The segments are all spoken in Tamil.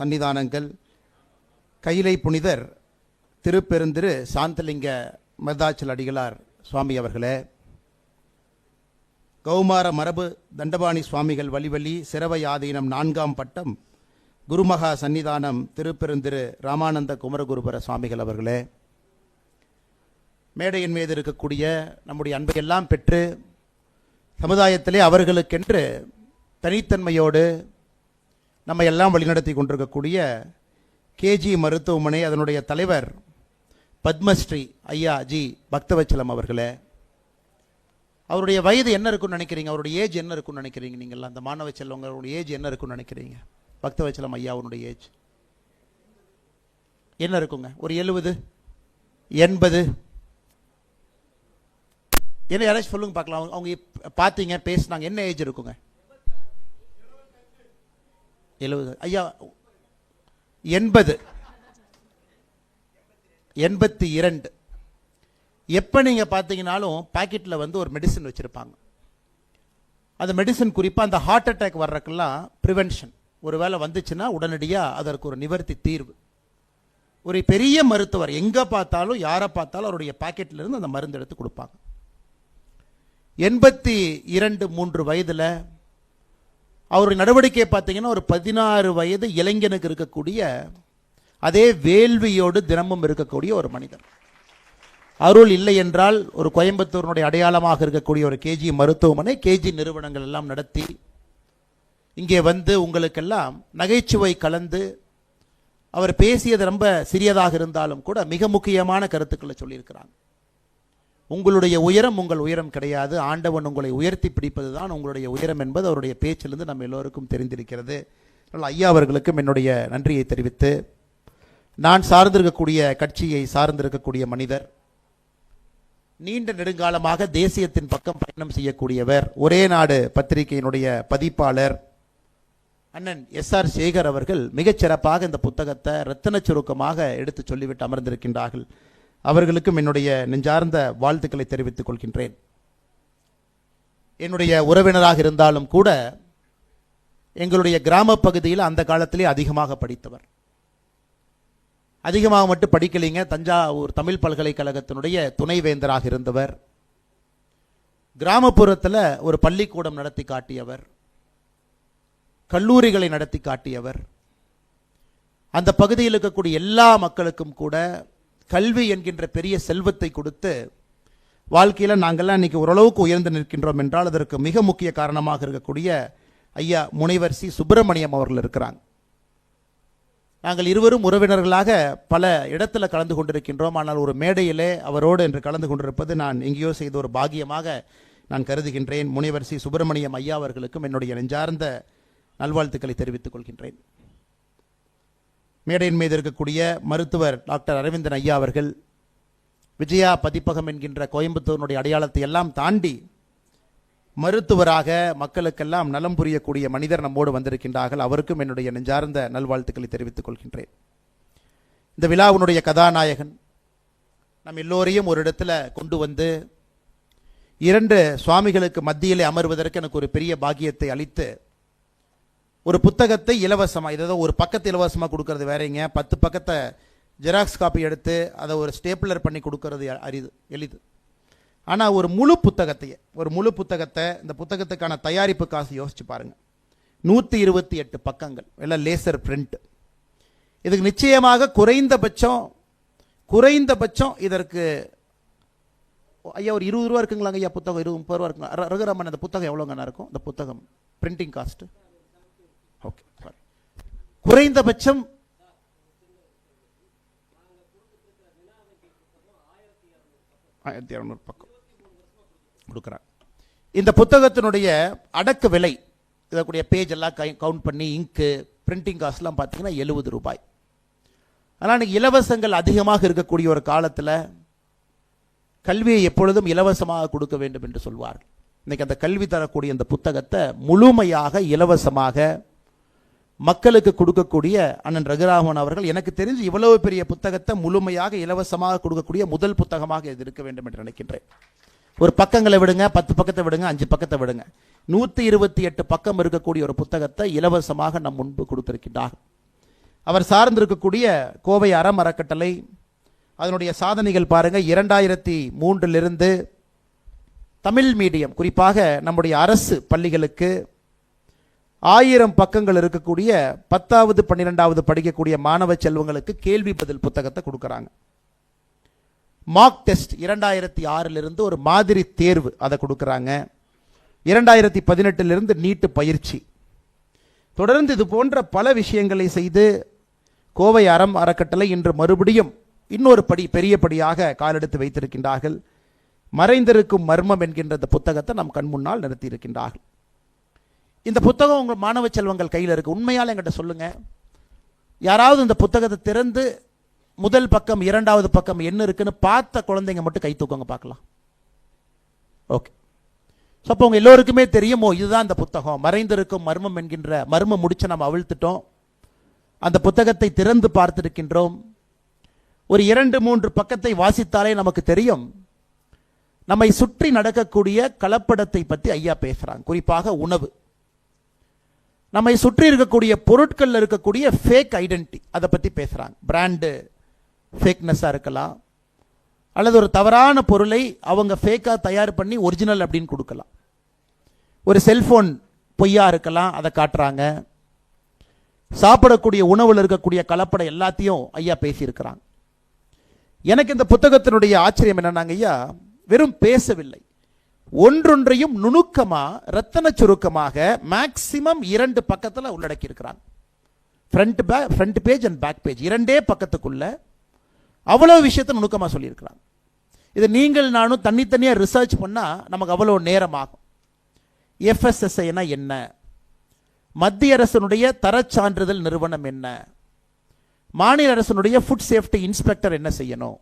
சன்னிதானங்கள், கைலை புனிதர் திருப்பெருந்திரு சாந்தலிங்க மருதாச்சல அடிகளார் சுவாமி அவர்களே, கௌமார மரபு தண்டபாணி சுவாமிகள் வழிவழி சிரவை ஆதீனம் 4ஆம் பட்டம் குருமகா சன்னிதானம் திருப்பெருந்திரு ராமானந்த குமரகுருபர சுவாமிகள் அவர்களே, மேடையின் மீது இருக்கக்கூடிய நம்முடைய அன்பையெல்லாம் பெற்று சமுதாயத்திலே அவர்களுக்கென்று தனித்தன்மையோடு நம்ம எல்லாம் வழிநடத்தி கொண்டிருக்கக்கூடிய கேஜி மருத்துவமனை அதனுடைய தலைவர் பத்மஸ்ரீ ஐயா ஜி பக்தவச்சலம் அவர்களே, அவருடைய வயது என்ன இருக்குன்னு நினைக்கிறீங்க? அவருடைய ஏஜ் என்ன இருக்குன்னு நினைக்கிறீங்க? நீங்கள் அந்த மாணவ செல்வங்களுடைய ஏஜ் என்ன இருக்குன்னு நினைக்கிறீங்க? பக்தவச்சலம் ஐயா அவருடைய ஏஜ் என்ன இருக்குங்க? ஒரு 70 80 என்ன யாராச்சும் சொல்லுங்க பார்க்கலாம். அவங்க பார்த்தீங்க பேசினாங்க, என்ன ஏஜ் இருக்குங்க? 70 ஐயா 80 82. எப்போ நீங்கள் பார்த்தீங்கன்னாலும் பாக்கெட்டில் வந்து ஒரு மெடிசன் வச்சுருப்பாங்க. அந்த மெடிசன் குறிப்பாக அந்த ஹார்ட் அட்டாக் வர்றதுக்கெல்லாம் ப்ரிவென்ஷன், ஒரு வேளை வந்துச்சுன்னா உடனடியாக அதற்கு ஒரு நிவர்த்தி தீர்வு. ஒரு பெரிய மருத்துவர் எங்கே பார்த்தாலும் யாரை பார்த்தாலும் அவருடைய பாக்கெட்டிலிருந்து அந்த மருந்து எடுத்து கொடுப்பாங்க. 82-3 வயதில் அவருடைய நடவடிக்கையை பார்த்தீங்கன்னா ஒரு 16 வயது இளைஞனுக்கு இருக்கக்கூடிய அதே வேள்வியோடு தினமும் இருக்கக்கூடிய ஒரு மனிதர். அருள் இல்லை என்றால் ஒரு கோயம்புத்தூரினுடைய அடையாளமாக இருக்கக்கூடிய ஒரு கேஜி மருத்துவமனை, கேஜி நிறுவனங்கள் எல்லாம் நடத்தி இங்கே வந்து உங்களுக்கெல்லாம் நகைச்சுவை கலந்து அவர் பேசியது ரொம்ப சிறியதாக இருந்தாலும் கூட மிக முக்கியமான கருத்துக்களை சொல்லியிருக்கிறாங்க. உங்களுடைய உயரம் உங்கள் உயரம் கிடையாது, ஆண்டவன் உங்களை உயர்த்தி பிடிப்பது தான் உங்களுடைய உயரம் என்பது அவருடைய பேச்சிலிருந்து நம்ம எல்லோருக்கும் தெரிந்திருக்கிறது. ஐயா அவர்களுக்கும் என்னுடைய நன்றியை தெரிவித்து, நான் சார்ந்திருக்கக்கூடிய கட்சியை சார்ந்திருக்கக்கூடிய மனிதர், நீண்ட நெடுங்காலமாக தேசியத்தின் பக்கம் பயணம் செய்யக்கூடியவர், ஒரே நாடு பத்திரிகையினுடைய பதிப்பாளர் அண்ணன் SR சேகர் அவர்கள் மிகச்சிறப்பாக இந்த புத்தகத்தை ரத்தின சுருக்கமாக எடுத்து சொல்லிவிட்டு அமர்ந்திருக்கின்றார்கள். அவர்களுக்கும் என்னுடைய நெஞ்சார்ந்த வாழ்த்துக்களை தெரிவித்துக் கொள்கின்றேன். என்னுடைய உறவினராக இருந்தாலும் கூட எங்களுடைய கிராம பகுதியில் அந்த காலத்திலே அதிகமாக படித்தவர். அதிகமாக மட்டும் படிக்கலைங்க, தஞ்சாவூர் தமிழ் பல்கலைக்கழகத்தினுடைய துணைவேந்தராக இருந்தவர். கிராமப்புறத்தில் ஒரு பள்ளிக்கூடம் நடத்தி காட்டியவர், கல்லூரிகளை நடத்தி காட்டியவர். அந்த பகுதியில் இருக்கக்கூடிய எல்லா மக்களுக்கும் கூட கல்வி என்கின்ற பெரிய செல்வத்தை கொடுத்து வாழ்க்கையில் நாங்கள்லாம் இன்னைக்கு ஓரளவுக்கு உயர்ந்து நிற்கின்றோம் என்றால் அதற்கு மிக முக்கிய காரணமாக இருக்கக்கூடிய ஐயா முனைவர் சி சுப்பிரமணியம் அவர்கள் இருக்கிறாங்க. நாங்கள் இருவரும் உறவினர்களாக பல இடத்துல கலந்து கொண்டிருக்கின்றோம். ஆனால் ஒரு மேடையிலே அவரோடு என்று கலந்து கொண்டிருப்பது நான் எங்கேயோ செய்த ஒரு பாக்கியமாக நான் கருதுகின்றேன். முனைவர் சி சுப்பிரமணியம் ஐயா அவர்களுக்கும் என்னுடைய நெஞ்சார்ந்த நல்வாழ்த்துக்களை தெரிவித்துக் கொள்கின்றேன். மேடையின் மீது இருக்கக்கூடிய மருத்துவர் டாக்டர் அரவிந்தன் ஐயா அவர்கள் விஜயா பதிப்பகம் என்கின்ற கோயம்புத்தூரினுடைய அடையாளத்தை எல்லாம் தாண்டி மருத்துவராக மக்களுக்கெல்லாம் நலம் புரியக்கூடிய மனிதர் நம்மோடு வந்திருக்கின்றார்கள். அவருக்கும் என்னுடைய நெஞ்சார்ந்த நல்வாழ்த்துக்களை தெரிவித்துக் கொள்கின்றேன். இந்த விழாவினுடைய கதாநாயகன் நம் எல்லோரையும் ஒரு இடத்துல கொண்டு வந்து 2 சுவாமிகளுக்கு மத்தியிலே அமர்வதற்கு எனக்கு ஒரு பெரிய பாக்கியத்தை அளித்து ஒரு புத்தகத்தை இலவசமாக, இதை ஒரு பக்கத்தை இலவசமாக கொடுக்கறது வேறங்க, 10 பக்கத்தை ஜெராக்ஸ் காப்பி எடுத்து அதை ஒரு ஸ்டேப்லர் பண்ணி கொடுக்கறது எளிது. ஆனால் ஒரு முழு புத்தகத்தை இந்த புத்தகத்துக்கான தயாரிப்பு காசு யோசிச்சு பாருங்க. 128 பக்கங்கள் எல்லாம் லேசர் பிரிண்ட். இதுக்கு நிச்சயமாக குறைந்தபட்சம் இதற்கு ஐயா ஒரு 20 ரூபா இருக்குங்களாங்க ஐயா புத்தகம், 20-30 ரூபா இருக்குங்க. ரகுராமன் அந்த புத்தகம் எவ்வளோங்கண்ணா இருக்கும்? இந்த புத்தகம் பிரிண்டிங் காஸ்ட் ஓகே, குறைந்தபட்சம் 1200 பக்கம் கொடுக்குறாங்க. இந்த புத்தகத்தினுடைய அடக்க விலை, இதற்குரிய பேஜ் எல்லாம் கவுண்ட் பண்ணி இங்கு பிரிண்டிங் காஸ்ட்லாம் பார்த்தீங்கன்னா 70 ரூபாய். ஆனால் இன்னைக்கு இலவசங்கள் அதிகமாக இருக்கக்கூடிய ஒரு காலத்தில் கல்வியை எப்பொழுதும் இலவசமாக கொடுக்க வேண்டும் என்று சொல்வார்கள். இன்னைக்கு அந்த கல்வி தரக்கூடிய அந்த புத்தகத்தை முழுமையாக இலவசமாக மக்களுக்கு கொடுக்கக்கூடிய அண்ணன் ரகுராமன் அவர்கள் எனக்கு தெரிஞ்சு இவ்வளவு பெரிய புத்தகத்தை முழுமையாக இலவசமாக கொடுக்கக்கூடிய முதல் புத்தகமாக இது இருக்க வேண்டும் என்று நினைக்கின்றேன். ஒரு பக்கங்களை விடுங்க, 10 பக்கத்தை விடுங்க, 5 பக்கத்தை விடுங்க, 128 பக்கம் இருக்கக்கூடிய ஒரு புத்தகத்தை இலவசமாக நம் முன்பு கொடுத்திருக்கின்றார். அவர் சார்ந்திருக்கக்கூடிய கோவை அறம் அறக்கட்டளை அதனுடைய சாதனைகள் பாருங்க. 2003 தமிழ் மீடியம், குறிப்பாக நம்முடைய அரசு பள்ளிகளுக்கு 1000 பக்கங்கள் இருக்கக்கூடிய 10வது 12வது படிக்கக்கூடிய மாணவ செல்வங்களுக்கு கேள்வி பதில் புத்தகத்தை கொடுக்குறாங்க. மார்க் டெஸ்ட் 2006 ஒரு மாதிரி தேர்வு அதை கொடுக்குறாங்க. 2018 நீட்டு பயிற்சி. தொடர்ந்து இது போன்ற பல விஷயங்களை செய்து கோவை அறம் அறக்கட்டளை இன்று மறுபடியும் இன்னொரு படி பெரிய படியாக காலெடுத்து வைத்திருக்கின்றார்கள். மறைந்திருக்கும் மர்மம் என்கின்ற இந்த புத்தகத்தை நம் கண் முன்னால் நிறுத்தி இருக்கின்றார்கள். இந்த புத்தகம் உங்கள் மாணவ செல்வங்கள் கையில் இருக்கு. உண்மையால் என்கிட்ட சொல்லுங்க, யாராவது இந்த புத்தகத்தை திறந்து முதல் பக்கம் 2வது பக்கம் என்ன இருக்குன்னு பார்த்த குழந்தைங்க மட்டும் கை தூக்கங்க பார்க்கலாம். ஓகே, ஸோ அப்போ உங்க எல்லோருக்குமே தெரியுமோ இதுதான் இந்த புத்தகம். மறைந்திருக்கும் மர்மம் என்கின்ற மர்ம முடிச்ச நம்ம அவிழ்த்துட்டோம். அந்த புத்தகத்தை திறந்து பார்த்திருக்கின்றோம். ஒரு 2-3 பக்கத்தை வாசித்தாலே நமக்கு தெரியும் நம்மை சுற்றி நடக்கக்கூடிய கலப்படத்தை பற்றி ஐயா பேசுறாங்க. குறிப்பாக உணவு, நம்மை சுற்றி இருக்கக்கூடிய பொருட்கள் இருக்கக்கூடிய ஃபேக் ஐடென்டிட்டி அதை பற்றி பேசுறாங்க. பிராண்டு ஃபேக்னஸாக இருக்கலாம், அல்லது ஒரு தவறான பொருளை அவங்க ஃபேக்காக தயார் பண்ணி ஒரிஜினல் அப்படின்னு கொடுக்கலாம். ஒரு செல்போன் பொய்யா இருக்கலாம், அதை காட்டுறாங்க. சாப்பிடக்கூடிய உணவில் இருக்கக்கூடிய கலப்படம் எல்லாத்தையும் ஐயா பேசியிருக்கிறாங்க. எனக்கு இந்த புத்தகத்தினுடைய ஆச்சரியம் என்னன்னாங்க, ஐயா வெறும் பேசவில்லை, ஒன்றொன்றையும் நுணுக்கமா ரத்தன சுருக்கமாக மேக்சிமம் 2 பக்கத்தில் உள்ளடக்கி இருக்கிறாங்க. Front page and back page 2 பக்கத்துக்குள்ள அவ்வளவு விஷயத்தை நுணுக்கமா சொல்லியிருக்கிறாங்க. இது நீங்கள் நானும் தனித்தனியாக ரிசர்ச் பண்ணா நமக்கு அவ்வளோ நேரம் ஆகும். FSSAI என்ன, மத்திய அரசனுடைய தரச்சான்றிதழ் நிறுவனம் என்ன, மாநில அரசனுடைய ஃபுட் சேஃப்டி இன்ஸ்பெக்டர் என்ன செய்யணும்,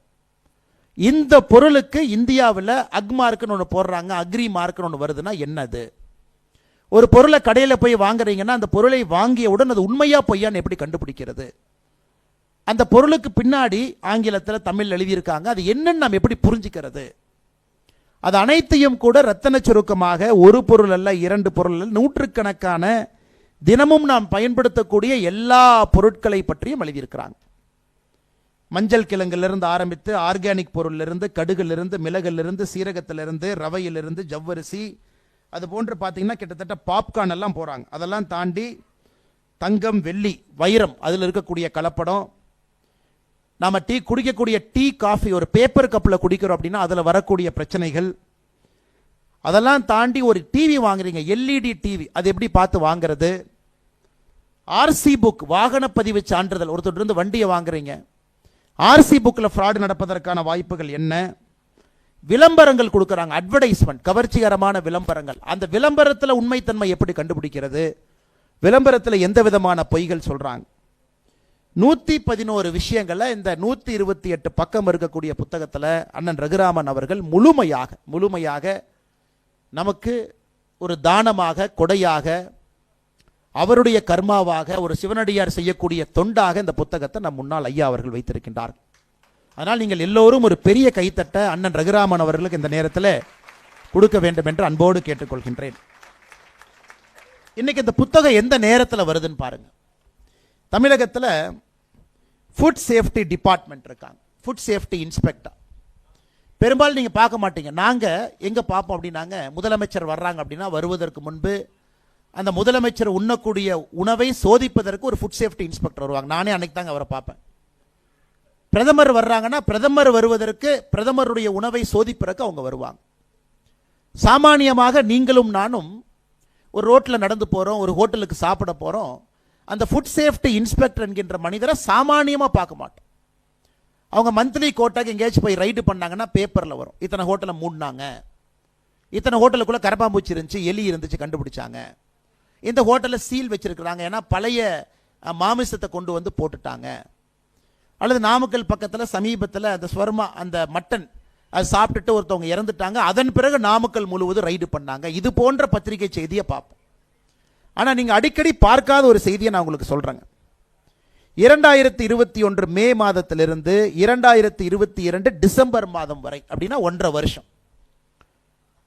இந்த பொருளுக்கு இந்தியாவில் அக்மார்க்குன்னு ஒன்று போடுறாங்க, அக்ரி மார்க்குன்னு ஒன்று வருதுன்னா என்னது, ஒரு பொருளை கடையில் போய் வாங்குறீங்கன்னா அந்த பொருளை வாங்கியவுடன் அது உண்மையா பொய்யான்னு எப்படி கண்டுபிடிக்கிறது, அந்த பொருளுக்கு பின்னாடி ஆங்கிலத்தில் தமிழ் எழுதியிருக்காங்க, அது என்னன்னு நாம் எப்படி புரிஞ்சுக்கிறது, அது அனைத்தையும் கூட ரத்தன சுருக்கமாக ஒரு பொருள் அல்ல 2 பொருள் அல்ல நூற்றுக்கணக்கான தினமும் நாம் பயன்படுத்தக்கூடிய எல்லா பொருட்களை பற்றியும் எழுதியிருக்கிறாங்க. மஞ்சள் கிழங்கிலிருந்து ஆரம்பித்து ஆர்கானிக் பொருளிலிருந்து, கடுகிலிருந்து, மிளகிலிருந்து, சீரகத்திலிருந்து, ரவையிலிருந்து, ஜவ்வரிசி, அது போன்று பார்த்தீங்கன்னா கிட்டத்தட்ட பாப்கார்ன் எல்லாம் போகிறாங்க. அதெல்லாம் தாண்டி தங்கம், வெள்ளி, வைரம் அதில் இருக்கக்கூடிய கலப்படம், நாம் டீ குடிக்கக்கூடிய டீ காஃபி ஒரு பேப்பர் கப்பில் குடிக்கிறோம் அப்படின்னா அதில் வரக்கூடிய பிரச்சனைகள், அதெல்லாம் தாண்டி ஒரு டிவி வாங்குறீங்க, LED டிவி, அது எப்படி பார்த்து வாங்குறது, RC புக் வாகன பதிவு சான்றிதழ், ஒருத்தர் இருந்து வண்டியை வாங்குறீங்க, RC புக்கில் ஃப்ராடு நடப்பதற்கான வாய்ப்புகள் என்ன, விளம்பரங்கள் கொடுக்குறாங்க, அட்வர்டைஸ்மெண்ட், கவர்ச்சிகரமான விளம்பரங்கள், அந்த விளம்பரத்தில் உண்மைத்தன்மை எப்படி கண்டுபிடிக்கிறது, விளம்பரத்தில் எந்த விதமான பொய்கள் சொல்றாங்க. 111 விஷயங்களை இந்த 128 பக்கம் இருக்கக்கூடிய புத்தகத்தில் அண்ணன் ரகுராமன் அவர்கள் முழுமையாக நமக்கு ஒரு தானமாக, கொடையாக, அவருடைய கர்மாவாக, ஒரு சிவனடியார் செய்யக்கூடிய தொண்டாக இந்த புத்தகத்தை நம் முன்னால் ஐயா அவர்கள் வைத்திருக்கின்றார்கள். அதனால் நீங்கள் எல்லோரும் ஒரு பெரிய கைத்தட்ட அண்ணன் ரகுராமன் அவர்களுக்கு இந்த நேரத்தில் கொடுக்க வேண்டும் என்று அன்போடு கேட்டுக்கொள்கின்றேன். இன்னைக்கு இந்த புத்தகம் எந்த நேரத்தில் வருதுன்னு பாருங்க. தமிழகத்தில் ஃபுட் சேஃப்டி டிபார்ட்மெண்ட் இருக்காங்க, ஃபுட் சேஃப்டி இன்ஸ்பெக்டர். பெரும்பாலும் நீங்கள் பார்க்க மாட்டீங்க. நாங்கள் எங்கே பார்ப்போம் அப்படின்னாங்க, முதலமைச்சர் வர்றாங்க அப்படின்னா வருவதற்கு முன்பு அந்த முதலமைச்சர் உண்ணக்கூடிய உணவை சோதிப்பதற்கு ஒரு ஃபுட் சேஃப்டி இன்ஸ்பெக்டர் வருவாங்க. நானே அன்னைக்கு தாங்க அவரை பார்ப்பேன். பிரதமர் வர்றாங்கன்னா பிரதமர் வருவதற்கு, பிரதமருடைய உணவை சோதிப்பதற்கு அவங்க வருவாங்க. சாமானியமாக நீங்களும் நானும் ஒரு ரோட்டில் நடந்து போகிறோம், ஒரு ஹோட்டலுக்கு சாப்பிட போகிறோம், அந்த ஃபுட் சேஃப்டி இன்ஸ்பெக்டர் என்கின்ற மனிதரை சாமானியமாக பார்க்க மாட்டோம். அவங்க மந்த்லி கோட்டாக்கு எங்கேயாச்சும் போய் ரைடு பண்ணாங்கன்னா பேப்பரில் வரும், இத்தனை ஹோட்டலை மூடினாங்க, இத்தனை ஹோட்டலுக்குள்ளே கரப்பாம்பூச்சி இருந்துச்சு, எலி இருந்துச்சு கண்டுபிடிச்சாங்க, இந்த ஹோட்டலில் சீல் வச்சிருக்கிறாங்க ஏன்னா பழைய மாமிசத்தை கொண்டு வந்து போட்டுட்டாங்க, அல்லது நாமக்கல் பக்கத்தில் சமீபத்தில் அந்த ஸ்வர்மா அந்த மட்டன் அது சாப்பிட்டுட்டு ஒருத்தவங்க இறந்துட்டாங்க, அதன் பிறகு நாமக்கல் முழுவதும் ரைடு பண்ணாங்க. இது போன்ற பத்திரிகை செய்தியை பார்ப்போம். ஆனால் நீங்கள் அடிக்கடி பார்க்காத ஒரு செய்தியை நான் உங்களுக்கு சொல்கிறேங்க. 2021 மே மாதத்திலிருந்து 2022 டிசம்பர் மாதம் வரை, அப்படின்னா 1.5 வருஷம்,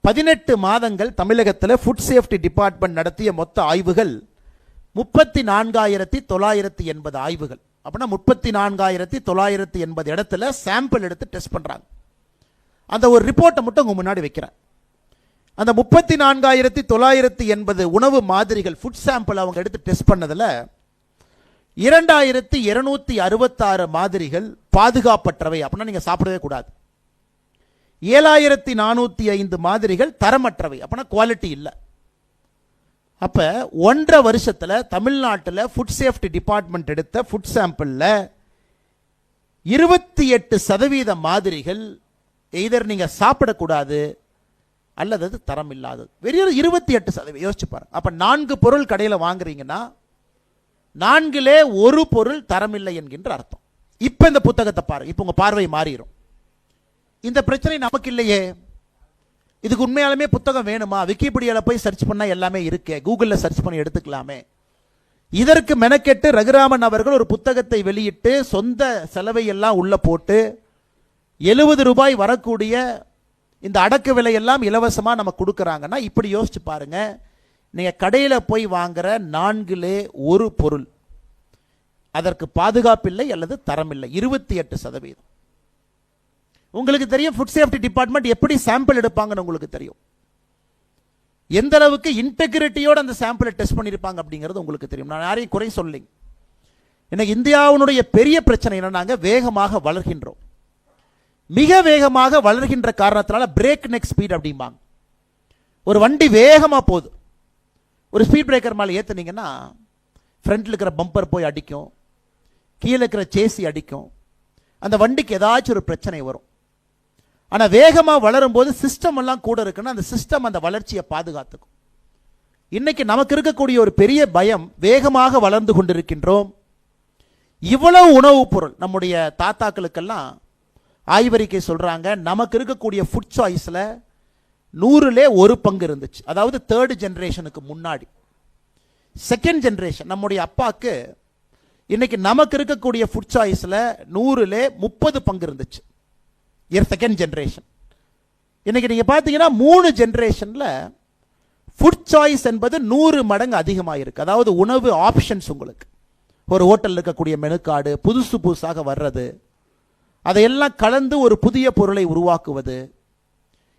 18 மாதங்கள் தமிழகத்தில் ஃபுட் சேஃப்டி டிபார்ட்மெண்ட் நடத்திய மொத்த ஆய்வுகள் 34,980 ஆய்வுகள். அப்படின்னா 34,980 இடத்துல சாம்பிள் எடுத்து டெஸ்ட் பண்றாங்க. அந்த ஒரு ரிப்போர்ட்டை மட்டும் உங்க முன்னாடி வைக்கிறேன். அந்த 34,980 உணவு மாதிரிகள் ஃபுட் சாம்பிள் அவங்க எடுத்து டெஸ்ட் பண்ணதுல 2,266 மாதிரிகள் பாதுகாப்பற்றவை, அப்படின்னா நீங்க சாப்பிடவே கூடாது. 7,405 மாதிரிகள் தரமற்றவை, அப்படின்னா குவாலிட்டி இல்லை. அப்ப 1.5 வருஷத்துல தமிழ்நாட்டில் ஃபுட் சேஃப்டி டிபார்ட்மெண்ட் எடுத்த ஃபுட் சாம்பிள்ல 28% மாதிரிகள் எய்தர் நீங்க சாப்பிடக்கூடாது அல்லது அது தரம் இல்லாதது. வெறும் 28%. யோசிச்சு பாருங்க. அப்ப 4 பொருள் கடையில் வாங்குறீங்கன்னா 4லே 1 பொருள் தரமில்லை என்கின்ற அர்த்தம். இப்ப இந்த புத்தகத்தை பாருங்க. இப்ப உங்க பார்வை மாறிடும். இந்த பிரச்சனை நமக்கு இல்லையே. இதுக்கு உண்மையாலுமே புத்தகம் வேணுமா? விக்கிபீடியாவில் போய் சர்ச் பண்ணா எல்லாமே இருக்கே, கூகுளில் சர்ச் பண்ணி எடுத்துக்கலாமே. இதற்கு மெனக்கெட்டு ரகுராமன் அவர்கள் ஒரு புத்தகத்தை வெளியிட்டு சொந்த செலவை எல்லாம் உள்ள போட்டு 70 ரூபாய் வரக்கூடிய இந்த அடக்கு விலையெல்லாம் இலவசமாக நம்ம கொடுக்குறாங்கன்னா இப்படி யோசிச்சு பாருங்க. நீங்க கடையில் போய் வாங்குற 4லே 1 பொருள் அதற்கு பாதுகாப்பில்லை அல்லது தரமில்லை. 28%. உங்களுக்கு தெரியும் ஃபுட் சேஃப்டி டிபார்ட்மெண்ட் எப்படி சாம்பிள் எடுப்பாங்கன்னு உங்களுக்கு தெரியும். எந்த அளவுக்கு இன்டெகிரிட்டியோட அந்த சாம்பிளை டெஸ்ட் பண்ணியிருப்பாங்க அப்படிங்கிறது உங்களுக்கு தெரியும். நான் யாரையும் குறை சொல்லிங்க. இன்னைக்கு இந்தியாவுடைய பெரிய பிரச்சனை என்னன்னா வேகமாக வளர்கின்றோம். மிக வேகமாக வளர்கின்ற காரணத்தினால பிரேக் நெக் ஸ்பீட் அப்படிம்பாங்க. ஒரு வண்டி வேகமாக போகுது, ஒரு ஸ்பீட் பிரேக்கர் மேலே ஏற்றுனீங்கன்னா ஃப்ரண்ட்ல இருக்கிற பம்பர் போய் அடிக்கும், கீழே இருக்கிற சேசி அடிக்கும், அந்த வண்டிக்கு ஏதாச்சும் ஒரு பிரச்சனை வரும். ஆனால் வேகமாக வளரும் போது சிஸ்டம் எல்லாம் கூட இருக்குன்னா அந்த சிஸ்டம் அந்த வளர்ச்சியை பாதுகாத்துக்கும். இன்னைக்கு நமக்கு இருக்கக்கூடிய ஒரு பெரிய பயம், வேகமாக வளர்ந்து கொண்டிருக்கின்றோம். இவ்வளவு உணவுப் பொருள் நம்முடைய தாத்தாக்களுக்கெல்லாம் ஆய்வறிக்கை சொல்றாங்க, நமக்கு இருக்கக்கூடிய ஃபுட் சாய்ஸ்ல 100லே 1 பங்கு இருந்துச்சு. அதாவது 3rd ஜெனரேஷனுக்கு முன்னாடி. 2nd ஜெனரேஷன் நம்முடைய அப்பாக்கு இன்னைக்கு நமக்கு இருக்கக்கூடிய ஃபுட் சாய்ஸ்ல 100லே 30 பங்கு இருந்துச்சு. 2nd generation. இன்னைக்கு நீங்க பாத்தீங்கன்னா 3 ஜெனரேஷன்ல ஃபுட் சாய்ஸ் என்பது 100 மடங்கு அதிகமாக இருக்கு. அதாவது உணவு ஆப்ஷன்ஸ் உங்களுக்கு ஒரு ஹோட்டல் இருக்கக்கூடிய மெனு கார்டு புதுசு புதுசாக வர்றது, அதையெல்லாம் கலந்து ஒரு புதிய பொருளை உருவாக்குவது.